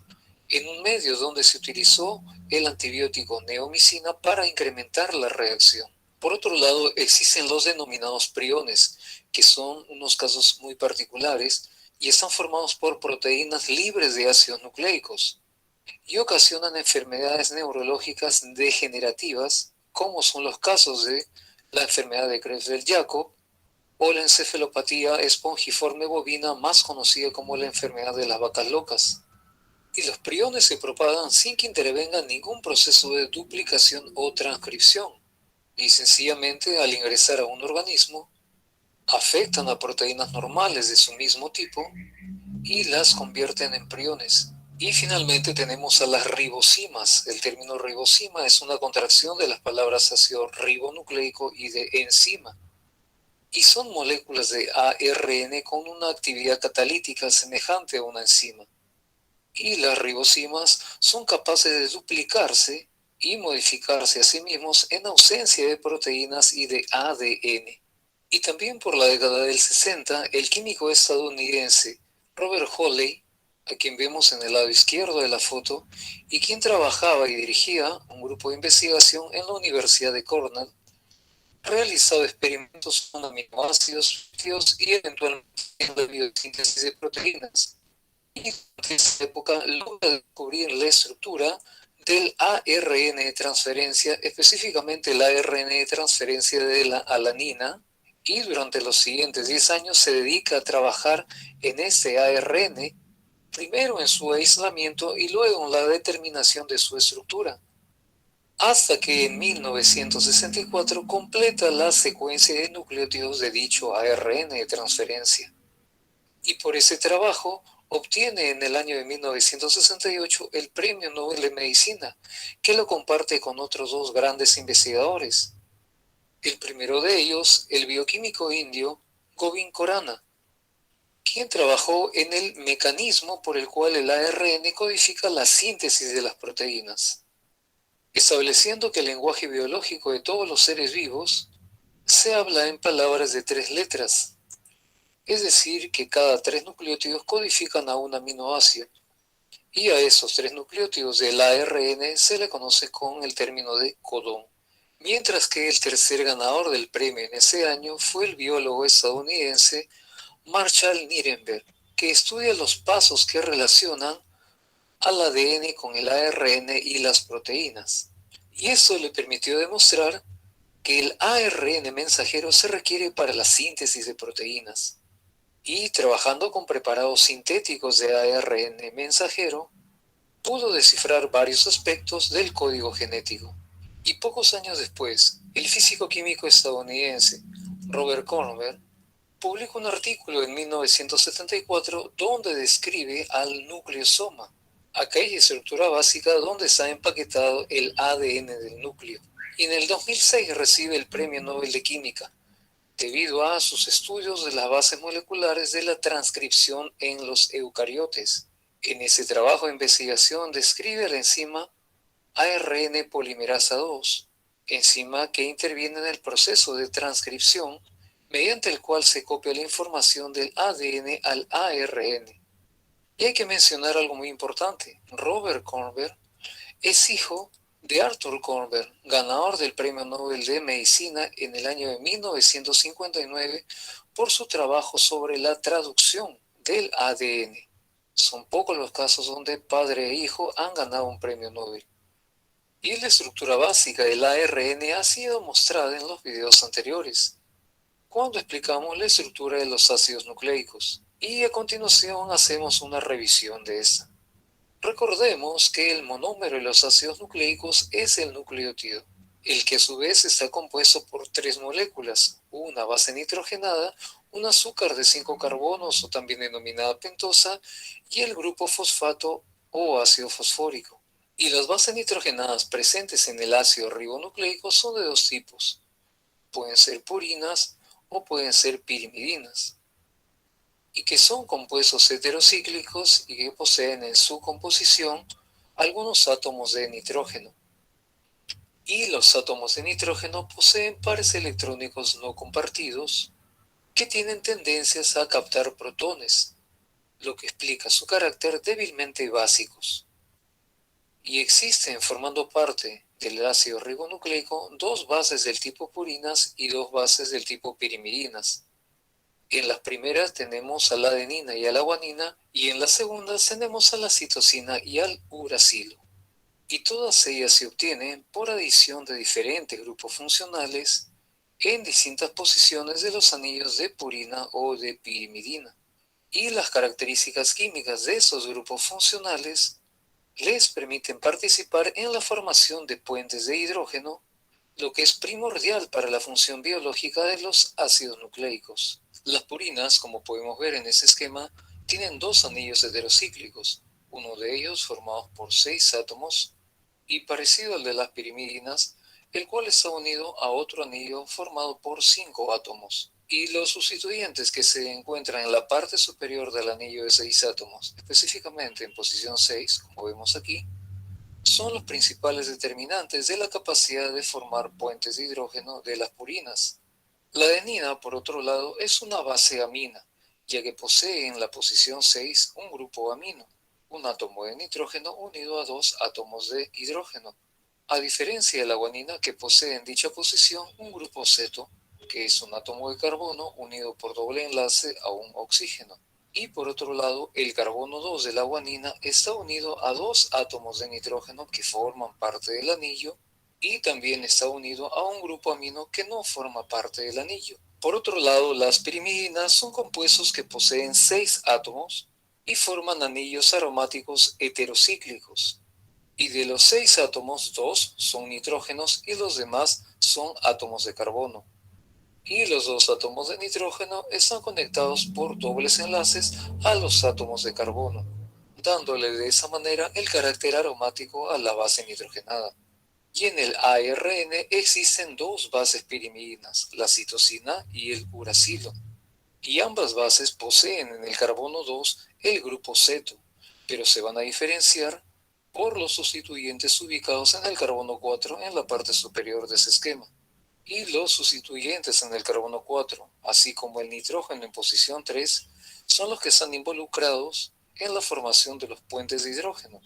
en un medio donde se utilizó el antibiótico neomicina para incrementar la reacción. Por otro lado, existen los denominados priones, que son unos casos muy particulares y están formados por proteínas libres de ácidos nucleicos y ocasionan enfermedades neurológicas degenerativas, como son los casos de la enfermedad de Creutzfeldt-Jakob o la encefalopatía espongiforme bovina, más conocida como la enfermedad de las vacas locas. Y los priones se propagan sin que intervenga ningún proceso de duplicación o transcripción, y sencillamente al ingresar a un organismo afectan a proteínas normales de su mismo tipo y las convierten en priones. Y finalmente tenemos a las ribosimas. El término ribosima es una contracción de las palabras ácido ribonucleico y de enzima. Y son moléculas de ARN con una actividad catalítica semejante a una enzima. Y las ribosimas son capaces de duplicarse y modificarse a sí mismos en ausencia de proteínas y de ADN. Y también por la década del 60, el químico estadounidense Robert Hawley, a quien vemos en el lado izquierdo de la foto, y quien trabajaba y dirigía un grupo de investigación en la Universidad de Cornell, realizado experimentos con aminoácidos y eventualmente en la biosíntesis de proteínas. Y durante esa época logra descubrir la estructura del ARN de transferencia, específicamente el ARN de transferencia de la alanina, y durante los siguientes 10 años se dedica a trabajar en ese ARN, primero en su aislamiento y luego en la determinación de su estructura, hasta que en 1964 completa la secuencia de nucleótidos de dicho ARN de transferencia. Y por ese trabajo obtiene en el año de 1968 el Premio Nobel de Medicina, que lo comparte con otros dos grandes investigadores. El primero de ellos, el bioquímico indio Govind Khorana, quien trabajó en el mecanismo por el cual el ARN codifica la síntesis de las proteínas, estableciendo que el lenguaje biológico de todos los seres vivos se habla en palabras de 3 letras, es decir, que cada 3 nucleótidos codifican a un aminoácido, y a esos 3 nucleótidos del ARN se le conoce con el término de codón. Mientras que el tercer ganador del premio en ese año fue el biólogo estadounidense Marshall Nirenberg, que estudia los pasos que relacionan al ADN con el ARN y las proteínas. Y eso le permitió demostrar que el ARN mensajero se requiere para la síntesis de proteínas. Y trabajando con preparados sintéticos de ARN mensajero, pudo descifrar varios aspectos del código genético. Y pocos años después, el físico-químico estadounidense Robert Kornberg publicó un artículo en 1974 donde describe al nucleosoma, aquella estructura básica donde está empaquetado el ADN del núcleo. Y en el 2006 recibe el Premio Nobel de Química, debido a sus estudios de las bases moleculares de la transcripción en los eucariotes. En ese trabajo de investigación describe la enzima ARN polimerasa 2, enzima que interviene en el proceso de transcripción mediante el cual se copia la información del ADN al ARN. Y hay que mencionar algo muy importante. Robert Kornberg es hijo de Arthur Kornberg, ganador del Premio Nobel de Medicina en el año de 1959 por su trabajo sobre la traducción del ADN. Son pocos los casos donde padre e hijo han ganado un premio Nobel. Y la estructura básica del ARN ha sido mostrada en los videos anteriores, cuando explicamos la estructura de los ácidos nucleicos. Y a continuación hacemos una revisión de esta. Recordemos que el monómero de los ácidos nucleicos es el nucleótido, el que a su vez está compuesto por 3 moléculas, una base nitrogenada, un azúcar de 5 carbonos o también denominada pentosa, y el grupo fosfato o ácido fosfórico. Y las bases nitrogenadas presentes en el ácido ribonucleico son de 2 tipos. Pueden ser purinas o pueden ser pirimidinas, y que son compuestos heterocíclicos y que poseen en su composición algunos átomos de nitrógeno. Y los átomos de nitrógeno poseen pares electrónicos no compartidos que tienen tendencias a captar protones, lo que explica su carácter débilmente básicos. Y existen, formando parte del ácido ribonucleico, 2 bases del tipo purinas y 2 bases del tipo pirimidinas. En las primeras tenemos a la adenina y a la guanina, y en las segundas tenemos a la citosina y al uracilo. Y todas ellas se obtienen por adición de diferentes grupos funcionales en distintas posiciones de los anillos de purina o de pirimidina. Y las características químicas de esos grupos funcionales les permiten participar en la formación de puentes de hidrógeno, lo que es primordial para la función biológica de los ácidos nucleicos. Las purinas, como podemos ver en este esquema, tienen dos anillos heterocíclicos, uno de ellos formado por 6 átomos y parecido al de las pirimidinas, el cual está unido a otro anillo formado por 5 átomos. Y los sustituyentes que se encuentran en la parte superior del anillo de 6 átomos, específicamente en posición 6, como vemos aquí, son los principales determinantes de la capacidad de formar puentes de hidrógeno de las purinas. La adenina, por otro lado, es una base amina, ya que posee en la posición 6 un grupo amino, un átomo de nitrógeno unido a 2 átomos de hidrógeno, a diferencia de la guanina que posee en dicha posición un grupo ceto, que es un átomo de carbono unido por doble enlace a un oxígeno. Y por otro lado, el carbono 2 de la guanina está unido a 2 átomos de nitrógeno que forman parte del anillo y también está unido a un grupo amino que no forma parte del anillo. Por otro lado, las pirimidinas son compuestos que poseen 6 átomos y forman anillos aromáticos heterocíclicos. Y de los 6 átomos, 2 son nitrógenos y los demás son átomos de carbono. Y los 2 átomos de nitrógeno están conectados por dobles enlaces a los átomos de carbono, dándole de esa manera el carácter aromático a la base nitrogenada. Y en el ARN existen 2 bases pirimidinas, la citosina y el uracilo. Y ambas bases poseen en el carbono 2 el grupo ceto, pero se van a diferenciar por los sustituyentes ubicados en el carbono 4 en la parte superior de ese esquema. Y los sustituyentes en el carbono 4, así como el nitrógeno en posición 3, son los que están involucrados en la formación de los puentes de hidrógeno,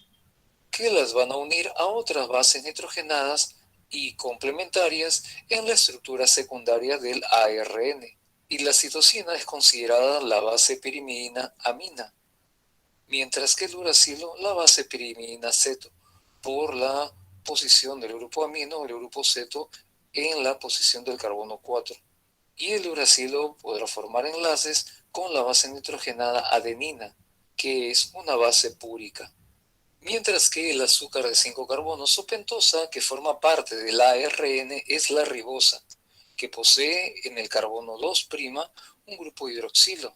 que las van a unir a otras bases nitrogenadas y complementarias en la estructura secundaria del ARN. Y la citosina es considerada la base pirimidina amina, mientras que el uracilo la base pirimidina ceto, por la posición del grupo amino o el grupo ceto en la posición del carbono 4. Y el uracilo podrá formar enlaces con la base nitrogenada adenina, que es una base púrica. Mientras que el azúcar de 5 carbonos o pentosa, que forma parte del ARN, es la ribosa, que posee en el carbono 2' un grupo hidroxilo,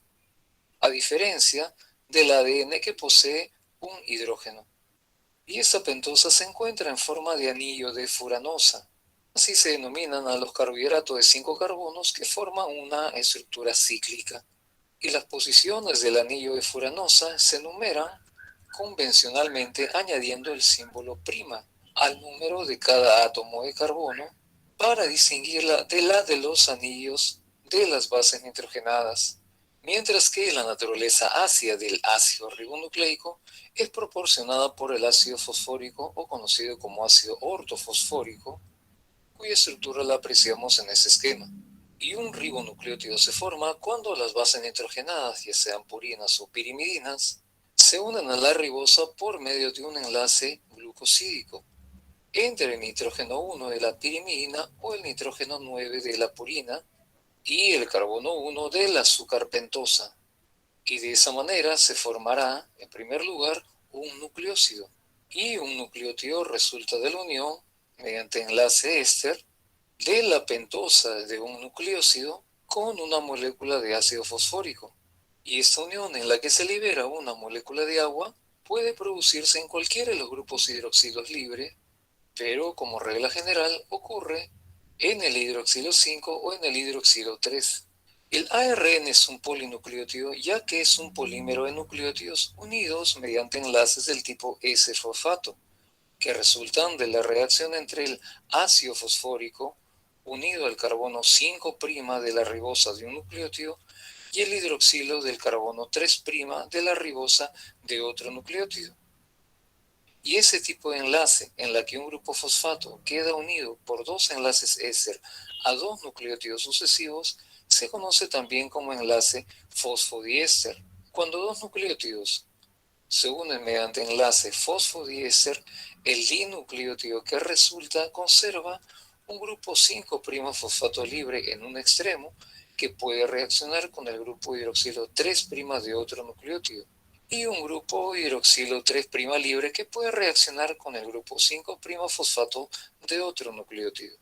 a diferencia del ADN que posee un hidrógeno. Y esta pentosa se encuentra en forma de anillo de furanosa. Así se denominan a los carbohidratos de 5 carbonos que forman una estructura cíclica. Y las posiciones del anillo de furanosa se enumeran convencionalmente añadiendo el símbolo prima al número de cada átomo de carbono para distinguirla de la de los anillos de las bases nitrogenadas, mientras que la naturaleza ácida del ácido ribonucleico es proporcionada por el ácido fosfórico o conocido como ácido ortofosfórico, cuya estructura la apreciamos en este esquema. Y un ribonucleótido se forma cuando las bases nitrogenadas, ya sean purinas o pirimidinas, se unen a la ribosa por medio de un enlace glucosídico entre el nitrógeno 1 de la pirimidina o el nitrógeno 9 de la purina y el carbono 1 del azúcar pentosa. Y de esa manera se formará, en primer lugar, un nucleócido. Y un nucleótido resulta de la unión, mediante enlace éster, de la pentosa de un nucleócido con una molécula de ácido fosfórico. Y esta unión en la que se libera una molécula de agua puede producirse en cualquiera de los grupos hidroxilos libres, pero como regla general ocurre en el hidroxilo 5 o en el hidroxilo 3. El ARN es un polinucleótido ya que es un polímero de nucleótidos unidos mediante enlaces del tipo S-fosfato, que resultan de la reacción entre el ácido fosfórico unido al carbono 5' de la ribosa de un nucleótido y el hidroxilo del carbono 3' de la ribosa de otro nucleótido. Y ese tipo de enlace en la que un grupo fosfato queda unido por 2 enlaces éster a 2 nucleótidos sucesivos se conoce también como enlace fosfodiéster. Cuando 2 nucleótidos se unen mediante enlace fosfodiéster, el dinucleótido que resulta conserva un grupo 5' fosfato libre en un extremo que puede reaccionar con el grupo hidroxilo 3' de otro nucleótido y un grupo hidroxilo 3' libre que puede reaccionar con el grupo 5' fosfato de otro nucleótido.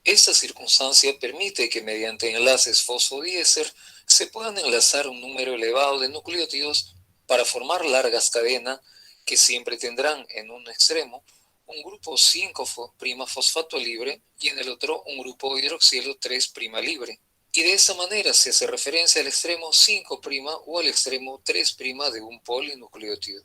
Esta circunstancia permite que mediante enlaces fosfodiéster se puedan enlazar un número elevado de nucleótidos para formar largas cadenas que siempre tendrán en un extremo un grupo 5' fosfato libre y en el otro un grupo hidroxilo 3' libre. Y de esta manera se hace referencia al extremo 5' o al extremo 3' de un polinucleótido.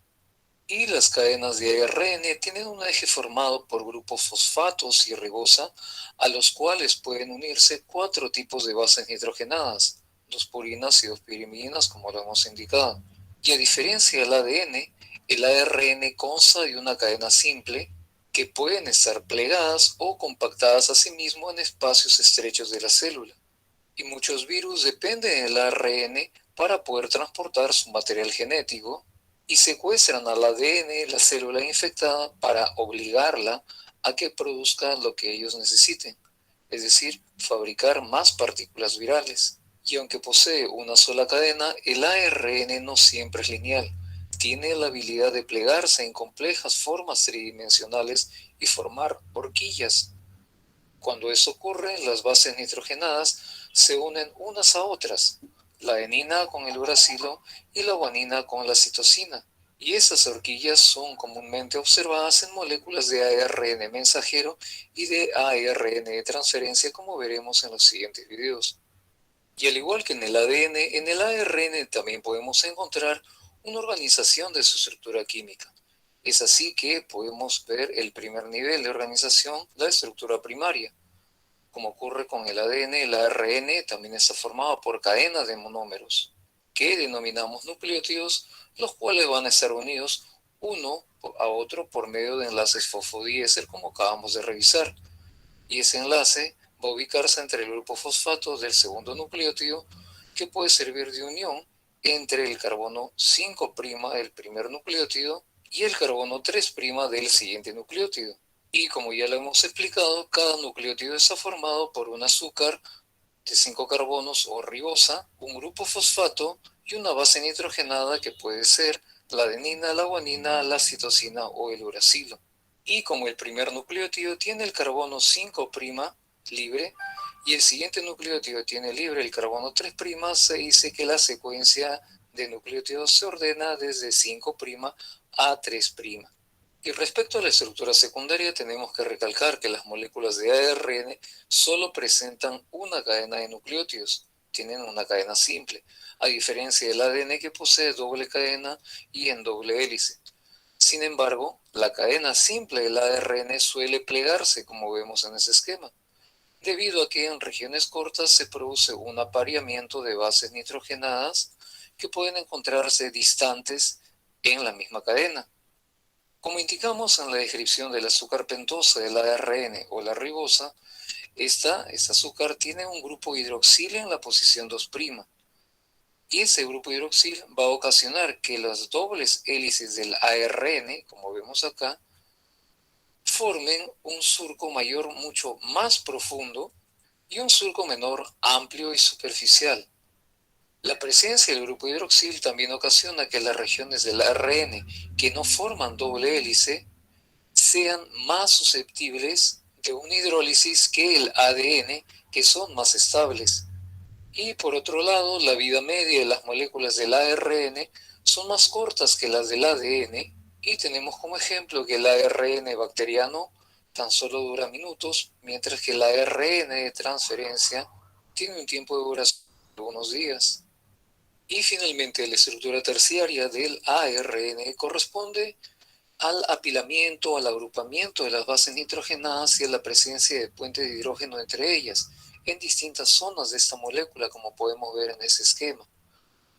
Y las cadenas de ARN tienen un eje formado por grupos fosfatos y ribosa, a los cuales pueden unirse 4 tipos de bases nitrogenadas, 2 purinas y 2 pirimidinas, como lo hemos indicado. Y a diferencia del ADN, el ARN consta de una cadena simple que pueden estar plegadas o compactadas a sí mismo en espacios estrechos de la célula. Y muchos virus dependen del ARN para poder transportar su material genético y secuestran al ADN de la célula infectada para obligarla a que produzca lo que ellos necesiten, es decir, fabricar más partículas virales. Y aunque posee una sola cadena, el ARN no siempre es lineal. Tiene la habilidad de plegarse en complejas formas tridimensionales y formar horquillas. Cuando eso ocurre, las bases nitrogenadas se unen unas a otras, la adenina con el uracilo y la guanina con la citosina. Y esas horquillas son comúnmente observadas en moléculas de ARN mensajero y de ARN de transferencia, como veremos en los siguientes videos. Y al igual que en el ADN, en el ARN también podemos encontrar una organización de su estructura química. Es así que podemos ver el primer nivel de organización, la estructura primaria. Como ocurre con el ADN, el ARN también está formado por cadenas de monómeros, que denominamos nucleótidos, los cuales van a estar unidos uno a otro por medio de enlaces fosfodiéster, como acabamos de revisar. Y ese enlace va a ubicarse entre el grupo fosfato del segundo nucleótido, que puede servir de unión entre el carbono 5' del primer nucleótido y el carbono 3' del siguiente nucleótido. Y como ya lo hemos explicado, cada nucleótido está formado por un azúcar de 5 carbonos o ribosa, un grupo fosfato y una base nitrogenada que puede ser la adenina, la guanina, la citosina o el uracilo. Y como el primer nucleótido tiene el carbono 5' libre y el siguiente nucleótido tiene libre el carbono 3', se dice que la secuencia de nucleótidos se ordena desde 5' a 3'. Y respecto a la estructura secundaria, tenemos que recalcar que las moléculas de ARN solo presentan una cadena de nucleótidos, tienen una cadena simple, a diferencia del ADN que posee doble cadena y en doble hélice. Sin embargo, la cadena simple del ARN suele plegarse, como vemos en ese esquema, debido a que en regiones cortas se produce un apareamiento de bases nitrogenadas que pueden encontrarse distantes en la misma cadena. Como indicamos en la descripción del azúcar pentosa del ARN o la ribosa, este azúcar tiene un grupo hidroxilo en la posición 2', y ese grupo hidroxil va a ocasionar que las dobles hélices del ARN, como vemos acá, formen un surco mayor mucho más profundo y un surco menor amplio y superficial. La presencia del grupo hidroxil también ocasiona que las regiones del ARN que no forman doble hélice sean más susceptibles de una hidrólisis que el ADN, que son más estables. Y por otro lado, la vida media de las moléculas del ARN son más cortas que las del ADN, y tenemos como ejemplo que el ARN bacteriano tan solo dura minutos, mientras que el ARN de transferencia tiene un tiempo de duración de unos días. Y finalmente, la estructura terciaria del ARN corresponde al apilamiento, al agrupamiento de las bases nitrogenadas y a la presencia de puentes de hidrógeno entre ellas, en distintas zonas de esta molécula, como podemos ver en ese esquema,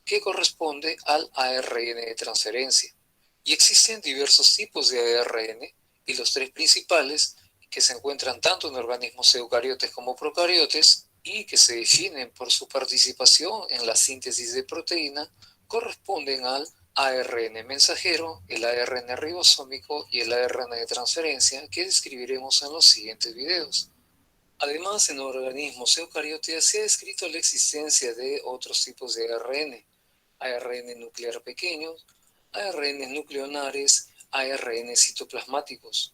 que corresponde al ARN de transferencia. Y existen diversos tipos de ARN, y los 3 principales, que se encuentran tanto en organismos eucariotes como procariotes, y que se definen por su participación en la síntesis de proteína, corresponden al ARN mensajero, el ARN ribosómico y el ARN de transferencia, que describiremos en los siguientes videos. Además, en organismos eucariotas se ha descrito la existencia de otros tipos de ARN nuclear pequeños, ARN nucleonares, ARN citoplasmáticos.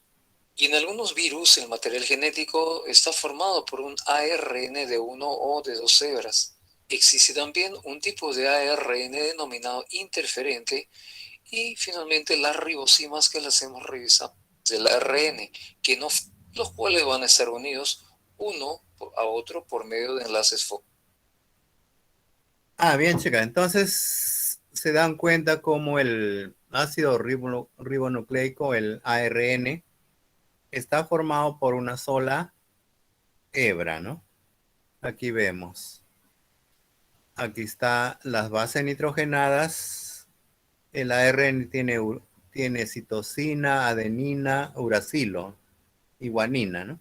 Y en algunos virus el material genético está formado por un ARN de una o de dos hebras. Existe también un tipo de ARN denominado interferente y finalmente las ribosimas que las hemos revisado del ARN, que no, los cuales van a estar unidos uno a otro por medio de enlaces focales. Bien, chicas. Entonces se dan cuenta cómo el ácido ribonucleico, el ARN, está formado por una sola hebra, ¿no? Aquí vemos. Aquí está las bases nitrogenadas. El ARN tiene citosina, adenina, uracilo y guanina, ¿no?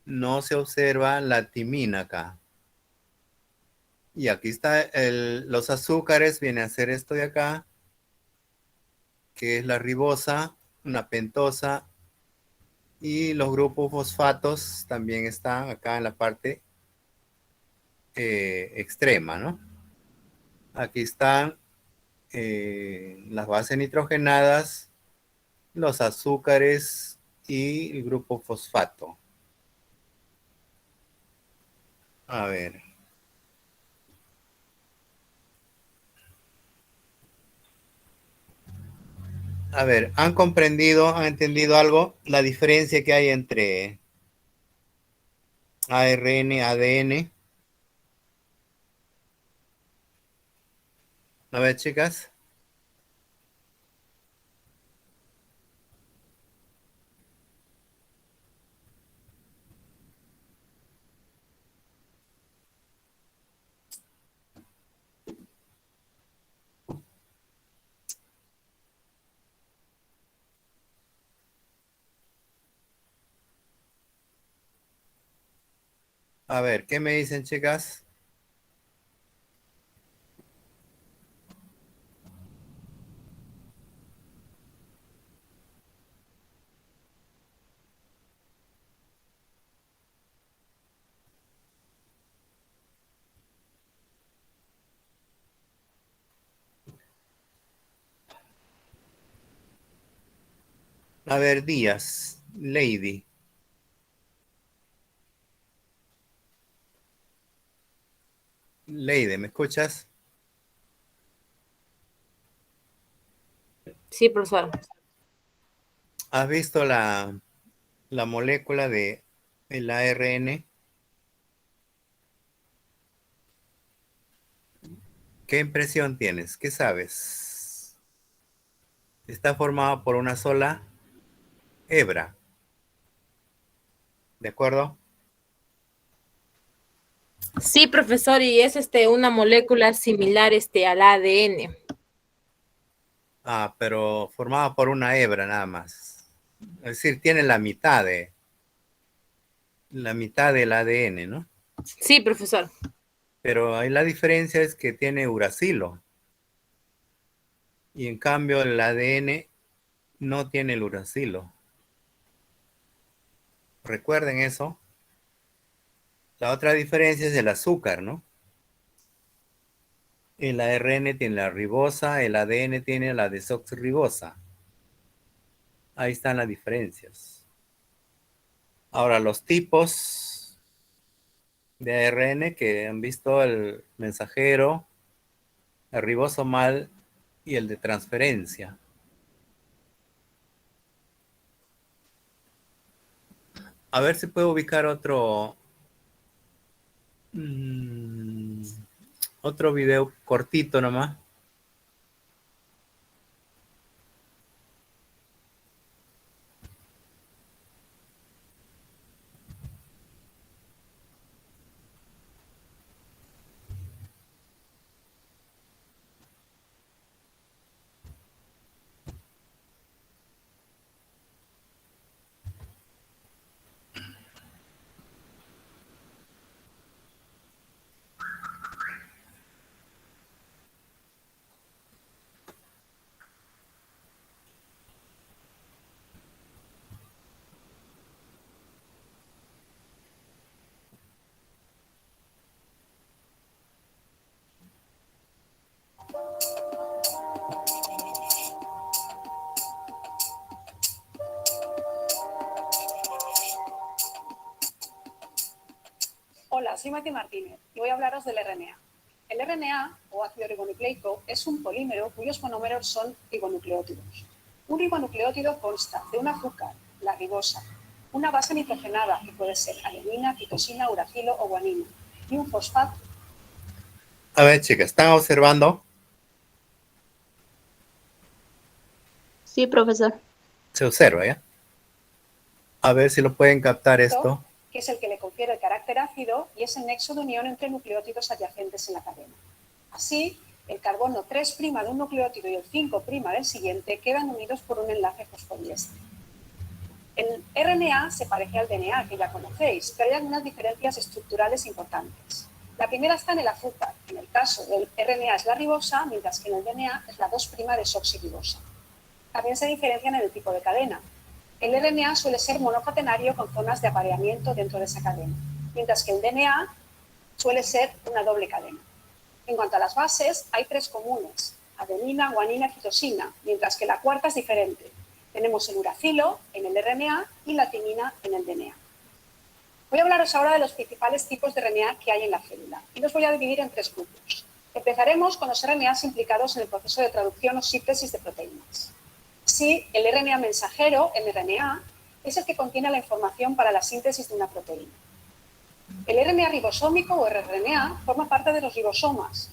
No se observa la timina acá. Y aquí está los azúcares, viene a ser esto de acá, que es la ribosa, una pentosa, y los grupos fosfatos también están acá en la parte extrema, ¿no? Aquí están las bases nitrogenadas, los azúcares y el grupo fosfato. A ver. A ver, ¿han comprendido, han entendido algo? La diferencia que hay entre ARN, ADN. A ver, chicas. A ver, ¿qué me dicen, chicas? A ver, Díaz, Lady. Lady, ¿me escuchas? Sí, profesor. ¿Has visto la molécula de el ARN? ¿Qué impresión tienes? ¿Qué sabes? Está formado por una sola hebra. ¿De acuerdo? Sí, profesor, y es una molécula similar al ADN. Pero formada por una hebra nada más. Es decir, tiene la mitad del ADN, ¿no? Sí, profesor. Pero ahí la diferencia es que tiene uracilo. Y en cambio el ADN no tiene el uracilo. Recuerden eso. La otra diferencia es el azúcar, ¿no? El ARN tiene la ribosa, el ADN tiene la desoxirribosa. Ahí están las diferencias. Ahora, los tipos de ARN que han visto el mensajero, el ribosomal y el de transferencia. A ver si puedo ubicar otro video cortito nomás. soy Mati Martínez y voy a hablaros del RNA. El RNA, o ácido ribonucleico, es un polímero cuyos monómeros son ribonucleótidos. Un ribonucleótido consta de un azúcar, la ribosa, una base nitrogenada, que puede ser adenina, citosina, uracilo o guanina, y un fosfato. A ver, chicas, ¿están observando? Sí, profesor. Se observa, ¿ya? A ver si lo pueden captar esto. Que es el que le confiere el carácter ácido y es el nexo de unión entre nucleótidos adyacentes en la cadena. Así, el carbono 3' de un nucleótido y el 5' del siguiente quedan unidos por un enlace fosfodiéster. El RNA se parece al DNA, que ya conocéis, pero hay algunas diferencias estructurales importantes. La primera está en el azúcar. En el caso del RNA es la ribosa, mientras que en el DNA es la 2' desoxirribosa. También se diferencian en el tipo de cadena. El RNA suele ser monocatenario con zonas de apareamiento dentro de esa cadena, mientras que el DNA suele ser una doble cadena. En cuanto a las bases, hay 3 comunes: adenina, guanina y citosina, mientras que la cuarta es diferente. Tenemos el uracilo en el RNA y la timina en el DNA. Voy a hablaros ahora de los principales tipos de RNA que hay en la célula y los voy a dividir en 3 grupos. Empezaremos con los RNAs implicados en el proceso de traducción o síntesis de proteínas. Sí, el RNA mensajero, mRNA, es el que contiene la información para la síntesis de una proteína. El RNA ribosómico o rRNA forma parte de los ribosomas,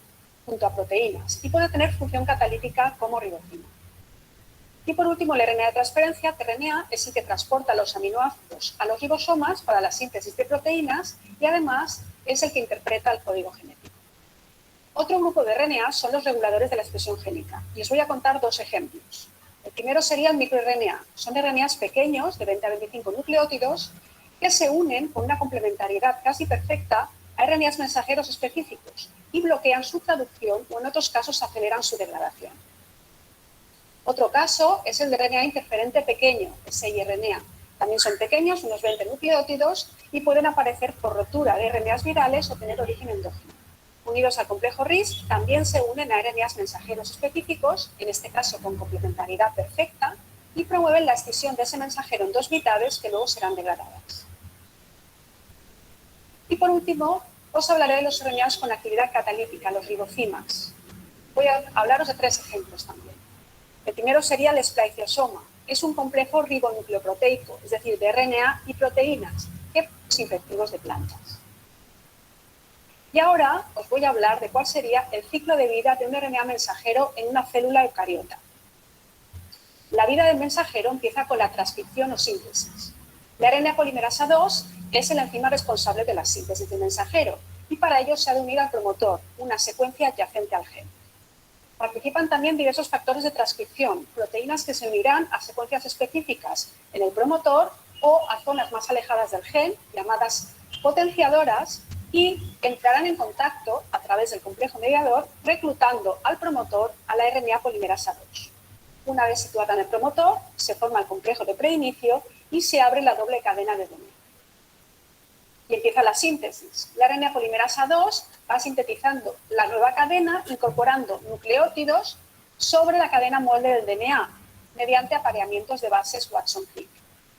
junto a proteínas, y puede tener función catalítica como ribocina. Y por último, el RNA de transferencia, tRNA, es el que transporta los aminoácidos a los ribosomas para la síntesis de proteínas y además es el que interpreta el código genético. Otro grupo de RNA son los reguladores de la expresión génica, y os voy a contar 2 ejemplos. El primero sería el microRNA. Son RNAs pequeños, de 20 a 25 nucleótidos, que se unen con una complementariedad casi perfecta a RNAs mensajeros específicos y bloquean su traducción o en otros casos aceleran su degradación. Otro caso es el de RNA interferente pequeño, siRNA. También son pequeños, unos 20 nucleótidos, y pueden aparecer por rotura de RNAs virales o tener origen endógeno. Unidos al complejo RIS, también se unen a RNAs mensajeros específicos, en este caso con complementariedad perfecta, y promueven la escisión de ese mensajero en 2 mitades que luego serán degradadas. Y por último, os hablaré de los RNAs con actividad catalítica, los ribocimas. Voy a hablaros de 3 ejemplos también. El primero sería el esplaiceosoma. Es un complejo ribonucleoproteico, es decir, de RNA y proteínas, que son infectivos de plantas. Y ahora os voy a hablar de cuál sería el ciclo de vida de un RNA mensajero en una célula eucariota. La vida del mensajero empieza con la transcripción o síntesis. La RNA polimerasa 2 es la enzima responsable de la síntesis del mensajero y para ello se ha de unir al promotor, una secuencia adyacente al gen. Participan también diversos factores de transcripción, proteínas que se unirán a secuencias específicas en el promotor o a zonas más alejadas del gen, llamadas potenciadoras, y entrarán en contacto a través del complejo mediador, reclutando al promotor a la RNA polimerasa 2. Una vez situada en el promotor, se forma el complejo de preinicio y se abre la doble cadena de DNA. Y empieza la síntesis. La RNA polimerasa 2 va sintetizando la nueva cadena, incorporando nucleótidos sobre la cadena molde del DNA, mediante apareamientos de bases Watson-Crick.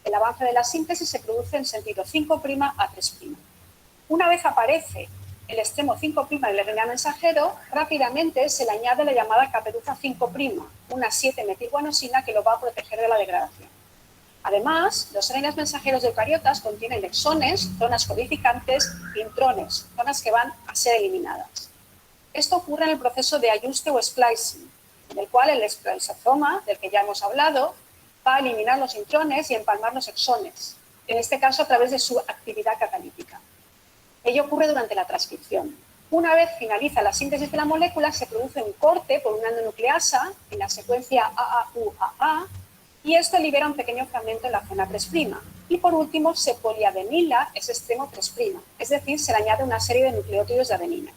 El avance de la síntesis se produce en sentido 5' a 3'. Una vez aparece el extremo 5' del RNA mensajero, rápidamente se le añade la llamada caperuza 5', una 7-metilguanosina que lo va a proteger de la degradación. Además, los RNAs mensajeros de eucariotas contienen exones, zonas codificantes e intrones, zonas que van a ser eliminadas. Esto ocurre en el proceso de ajuste o splicing, en el cual el spliceosoma, del que ya hemos hablado, va a eliminar los intrones y empalmar los exones, en este caso a través de su actividad catalítica. Ello ocurre durante la transcripción. Una vez finaliza la síntesis de la molécula, se produce un corte por una endonucleasa en la secuencia AAUAA y esto libera un pequeño fragmento en la zona 3'. Y por último, se poliadenila ese extremo 3', es decir, se le añade una serie de nucleótidos de adenina.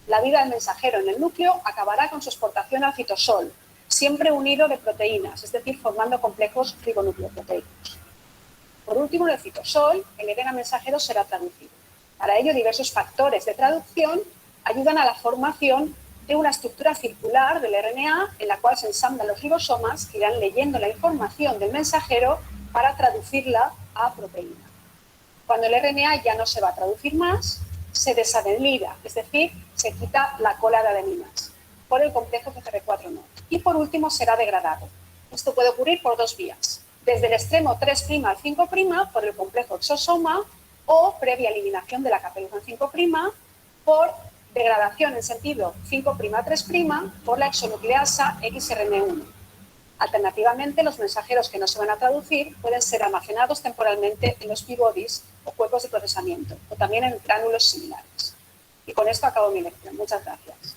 La vida del mensajero en el núcleo acabará con su exportación al citosol, siempre unido de proteínas, es decir, formando complejos ribonucleoproteicos. Por último, en el citosol, el RNA mensajero será traducido. Para ello, diversos factores de traducción ayudan a la formación de una estructura circular del RNA en la cual se ensamblan los ribosomas que irán leyendo la información del mensajero para traducirla a proteína. Cuando el RNA ya no se va a traducir más, se desadenila, es decir, se quita la cola de adeninas. Por el complejo CCR4 no. Y por último será degradado. Esto puede ocurrir por dos vías. Desde el extremo 3' al 5' por el complejo exosoma o previa eliminación de la caperuza en 5' por degradación en sentido 5' a 3' por la exonucleasa XRN1. Alternativamente, los mensajeros que no se van a traducir pueden ser almacenados temporalmente en los p-bodies o cuerpos de procesamiento, o también en gránulos similares. Y con esto acabo mi lección. Muchas gracias.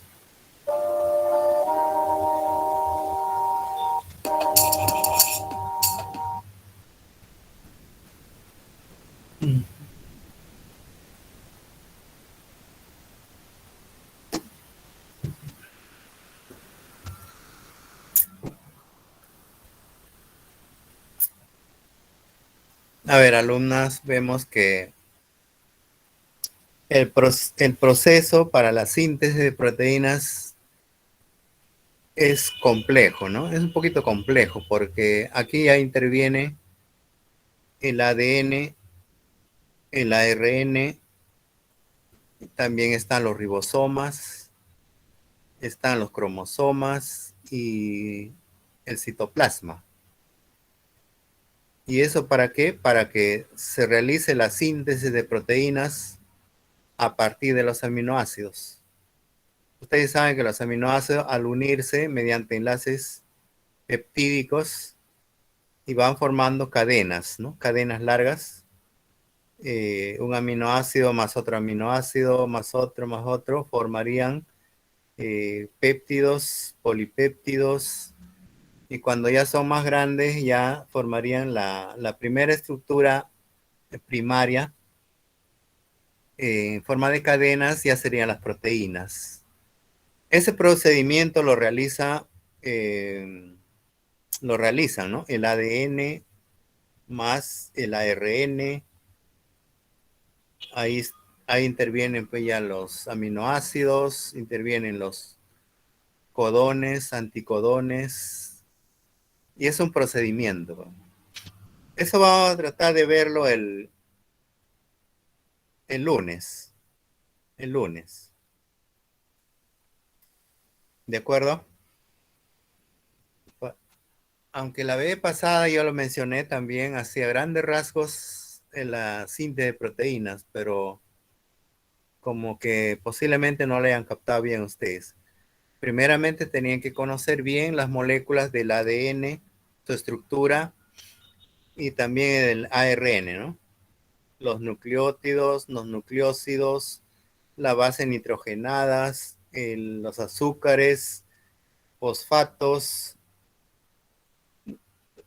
A ver, alumnas, vemos que el proceso para la síntesis de proteínas es complejo, ¿no? Es un poquito complejo porque aquí ya interviene el ADN, el ARN, también están los ribosomas, están los cromosomas y el citoplasma. ¿Y eso para qué? Para que se realice la síntesis de proteínas a partir de los aminoácidos. Ustedes saben que los aminoácidos, al unirse mediante enlaces peptídicos, y van formando cadenas, ¿no? Cadenas largas. Un aminoácido más otro aminoácido, más otro, formarían péptidos, polipéptidos, y cuando ya son más grandes ya formarían la primera estructura primaria en forma de cadenas, ya serían las proteínas. Ese procedimiento lo realizan, ¿no? El ADN más el ARN. Ahí intervienen pues ya los aminoácidos, intervienen los codones, anticodones, y es un procedimiento. Eso vamos a tratar de verlo el lunes. El lunes. ¿De acuerdo? Aunque la vez pasada yo lo mencioné también, hacía grandes rasgos en la síntesis de proteínas, pero como que posiblemente no le hayan captado bien ustedes. Primeramente tenían que conocer bien las moléculas del ADN, su estructura, y también el ARN, ¿no? Los nucleótidos, los nucleósidos, las bases nitrogenadas, los azúcares, fosfatos,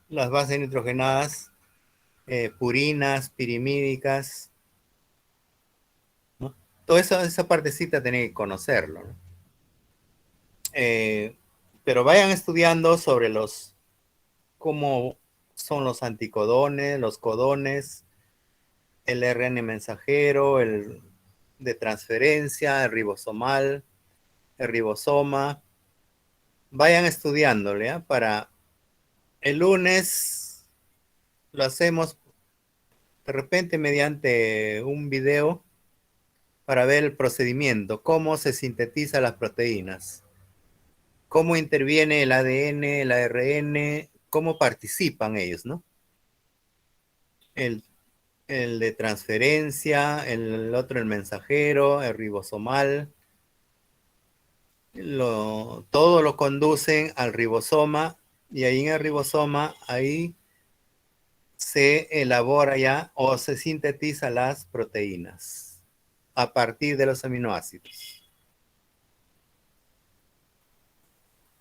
las bases nitrogenadas, purinas, pirimídicas, ¿no? Toda esa partecita tenía que conocerlo, ¿no? Pero vayan estudiando sobre cómo son los anticodones, los codones, el RN mensajero, el de transferencia, el ribosomal, el ribosoma. Vayan estudiándole, ¿eh? Para el lunes lo hacemos de repente mediante un video para ver el procedimiento, cómo se sintetizan las proteínas, cómo interviene el ADN, el ARN, cómo participan ellos, ¿no? El de transferencia, el otro el mensajero, el ribosomal, todo lo conducen al ribosoma, y ahí en el ribosoma, ahí se elabora ya o se sintetiza las proteínas a partir de los aminoácidos.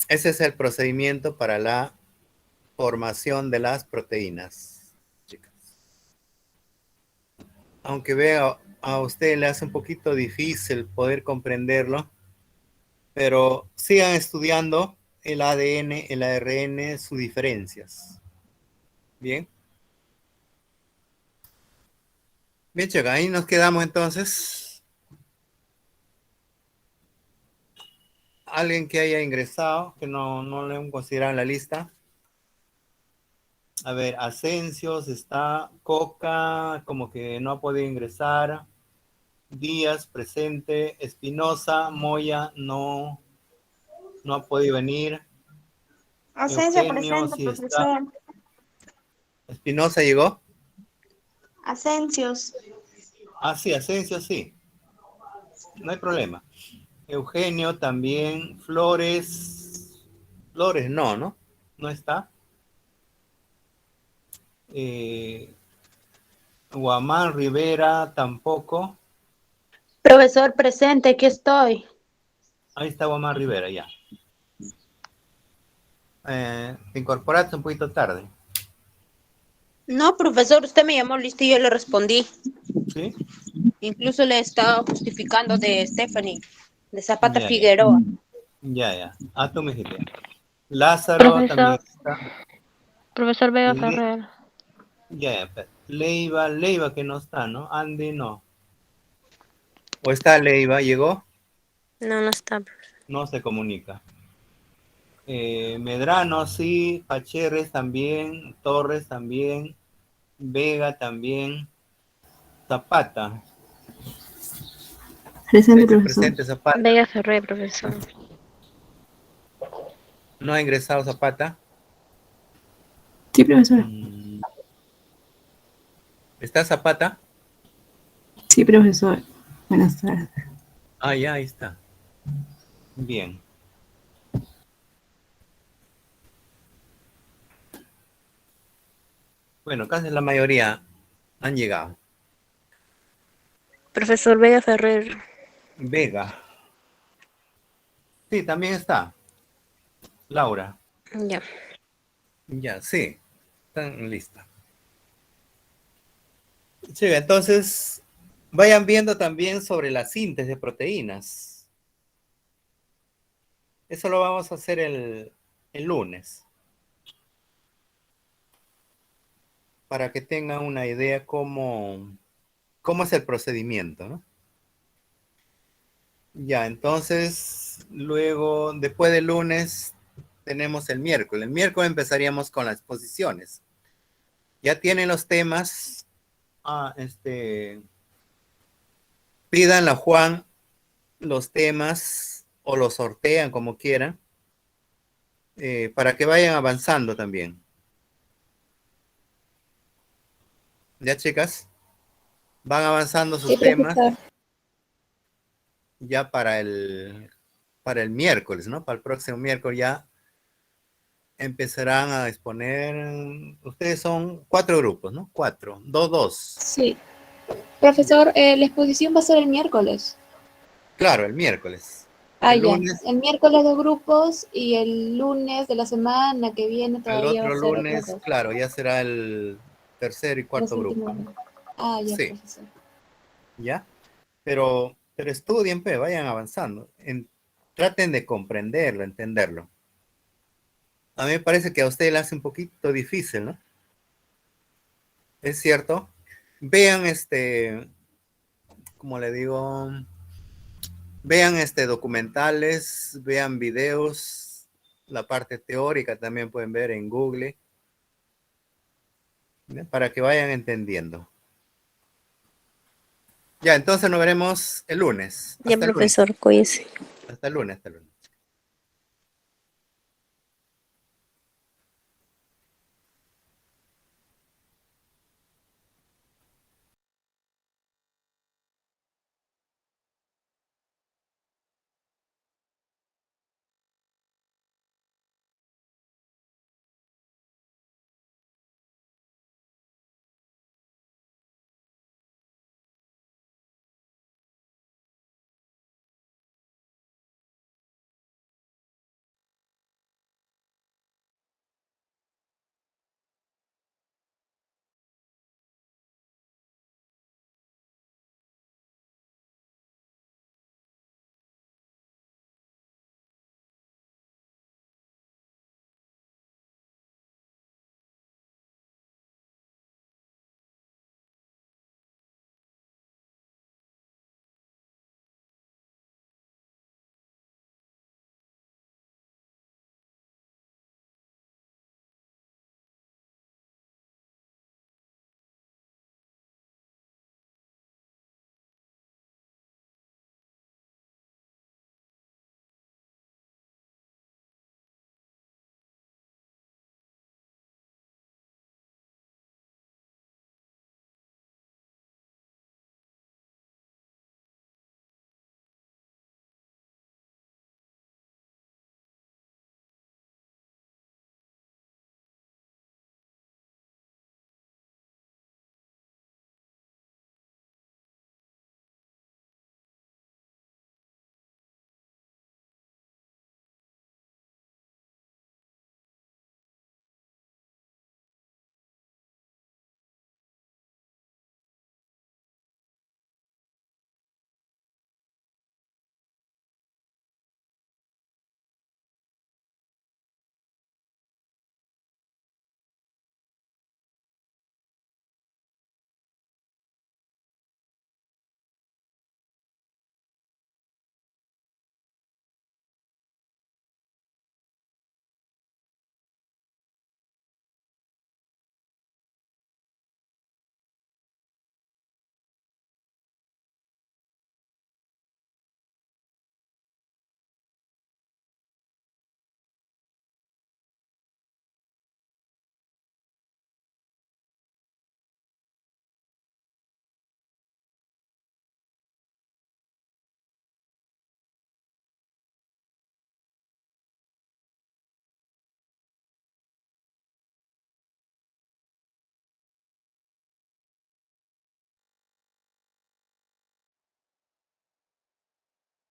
Ese es el procedimiento para la formación de las proteínas, chicas. Aunque veo a usted le hace un poquito difícil poder comprenderlo, pero sigan estudiando el ADN, el ARN, sus diferencias. Bien. Bien, chicos, ahí nos quedamos entonces. Alguien que haya ingresado, que no le hemos considerado en la lista. A ver, Asensios, está Coca, como que no ha podido ingresar. Díaz, presente. Espinosa, Moya, no ha podido venir. Asensio Eugenio, presente, sí está. profesor. Espinosa llegó. Asensios. Ah, sí, Asensio, sí. No hay problema. Eugenio también. Flores. Flores no, ¿no? No está. Guamán Rivera tampoco. Profesor presente, aquí estoy. Ahí está Guamán Rivera, ya. Te incorporaste un poquito tarde. No, profesor, usted me llamó listo y yo le respondí. ¿Sí? Incluso le estaba justificando de Stephanie, de Zapata Ya, ya. Figueroa. Ya. Ah, tú me dijiste. Lázaro también Profesor, está. profesor Vega Le- Ferrer. Ya. Leiva que no está, ¿no? Andy no. ¿O está Leiva? ¿Llegó? No, no está. No se comunica. Medrano sí, Pacheres también, Torres también, Vega también, Zapata. Presente, profesor. Presente Zapata. Vega Ferrer, profesor. ¿No ha ingresado Zapata? Sí, profesor. ¿Está Zapata? Sí, profesor. Buenas tardes. Ah, ya, ahí está. Bien. Bueno, casi la mayoría han llegado. Profesor Vega Ferrer. Vega. Sí, también está. Laura. Ya. Ya, sí. Están listas. Sí, entonces vayan viendo también sobre la síntesis de proteínas. Eso lo vamos a hacer el lunes. Para que tengan una idea cómo es el procedimiento, ¿no? Ya, entonces, luego, después del lunes, tenemos el miércoles. El miércoles empezaríamos con las exposiciones. Ya tienen los temas. Pídanle a Juan los temas o los sortean como quieran, para que vayan avanzando también. ¿Ya, chicas? Van avanzando sus Sí, temas profesor. ya para el miércoles, ¿no? Para el próximo miércoles ya empezarán a exponer. Ustedes son 4 grupos, ¿no? 4, 2. Sí. Profesor, la exposición va a ser el miércoles. Claro, el miércoles. Ah, El ya. lunes, El miércoles 2 grupos y el lunes de la semana que viene el todavía va otro a ser otros lunes, 2. claro, ya será el tercer y Los cuarto grupo. últimos. Ah, ya, Sí, profesor. ¿ya? Pero estudien, pues, vayan avanzando. Traten de comprenderlo, entenderlo. A mí me parece que a usted le hace un poquito difícil, ¿no? Es cierto. Vean como le digo, vean documentales, vean videos, la parte teórica también pueden ver en Google, ¿no? Para que vayan entendiendo. Ya, entonces nos veremos el lunes. Ya, Hasta el lunes. profesor, cuídese. Hasta el lunes.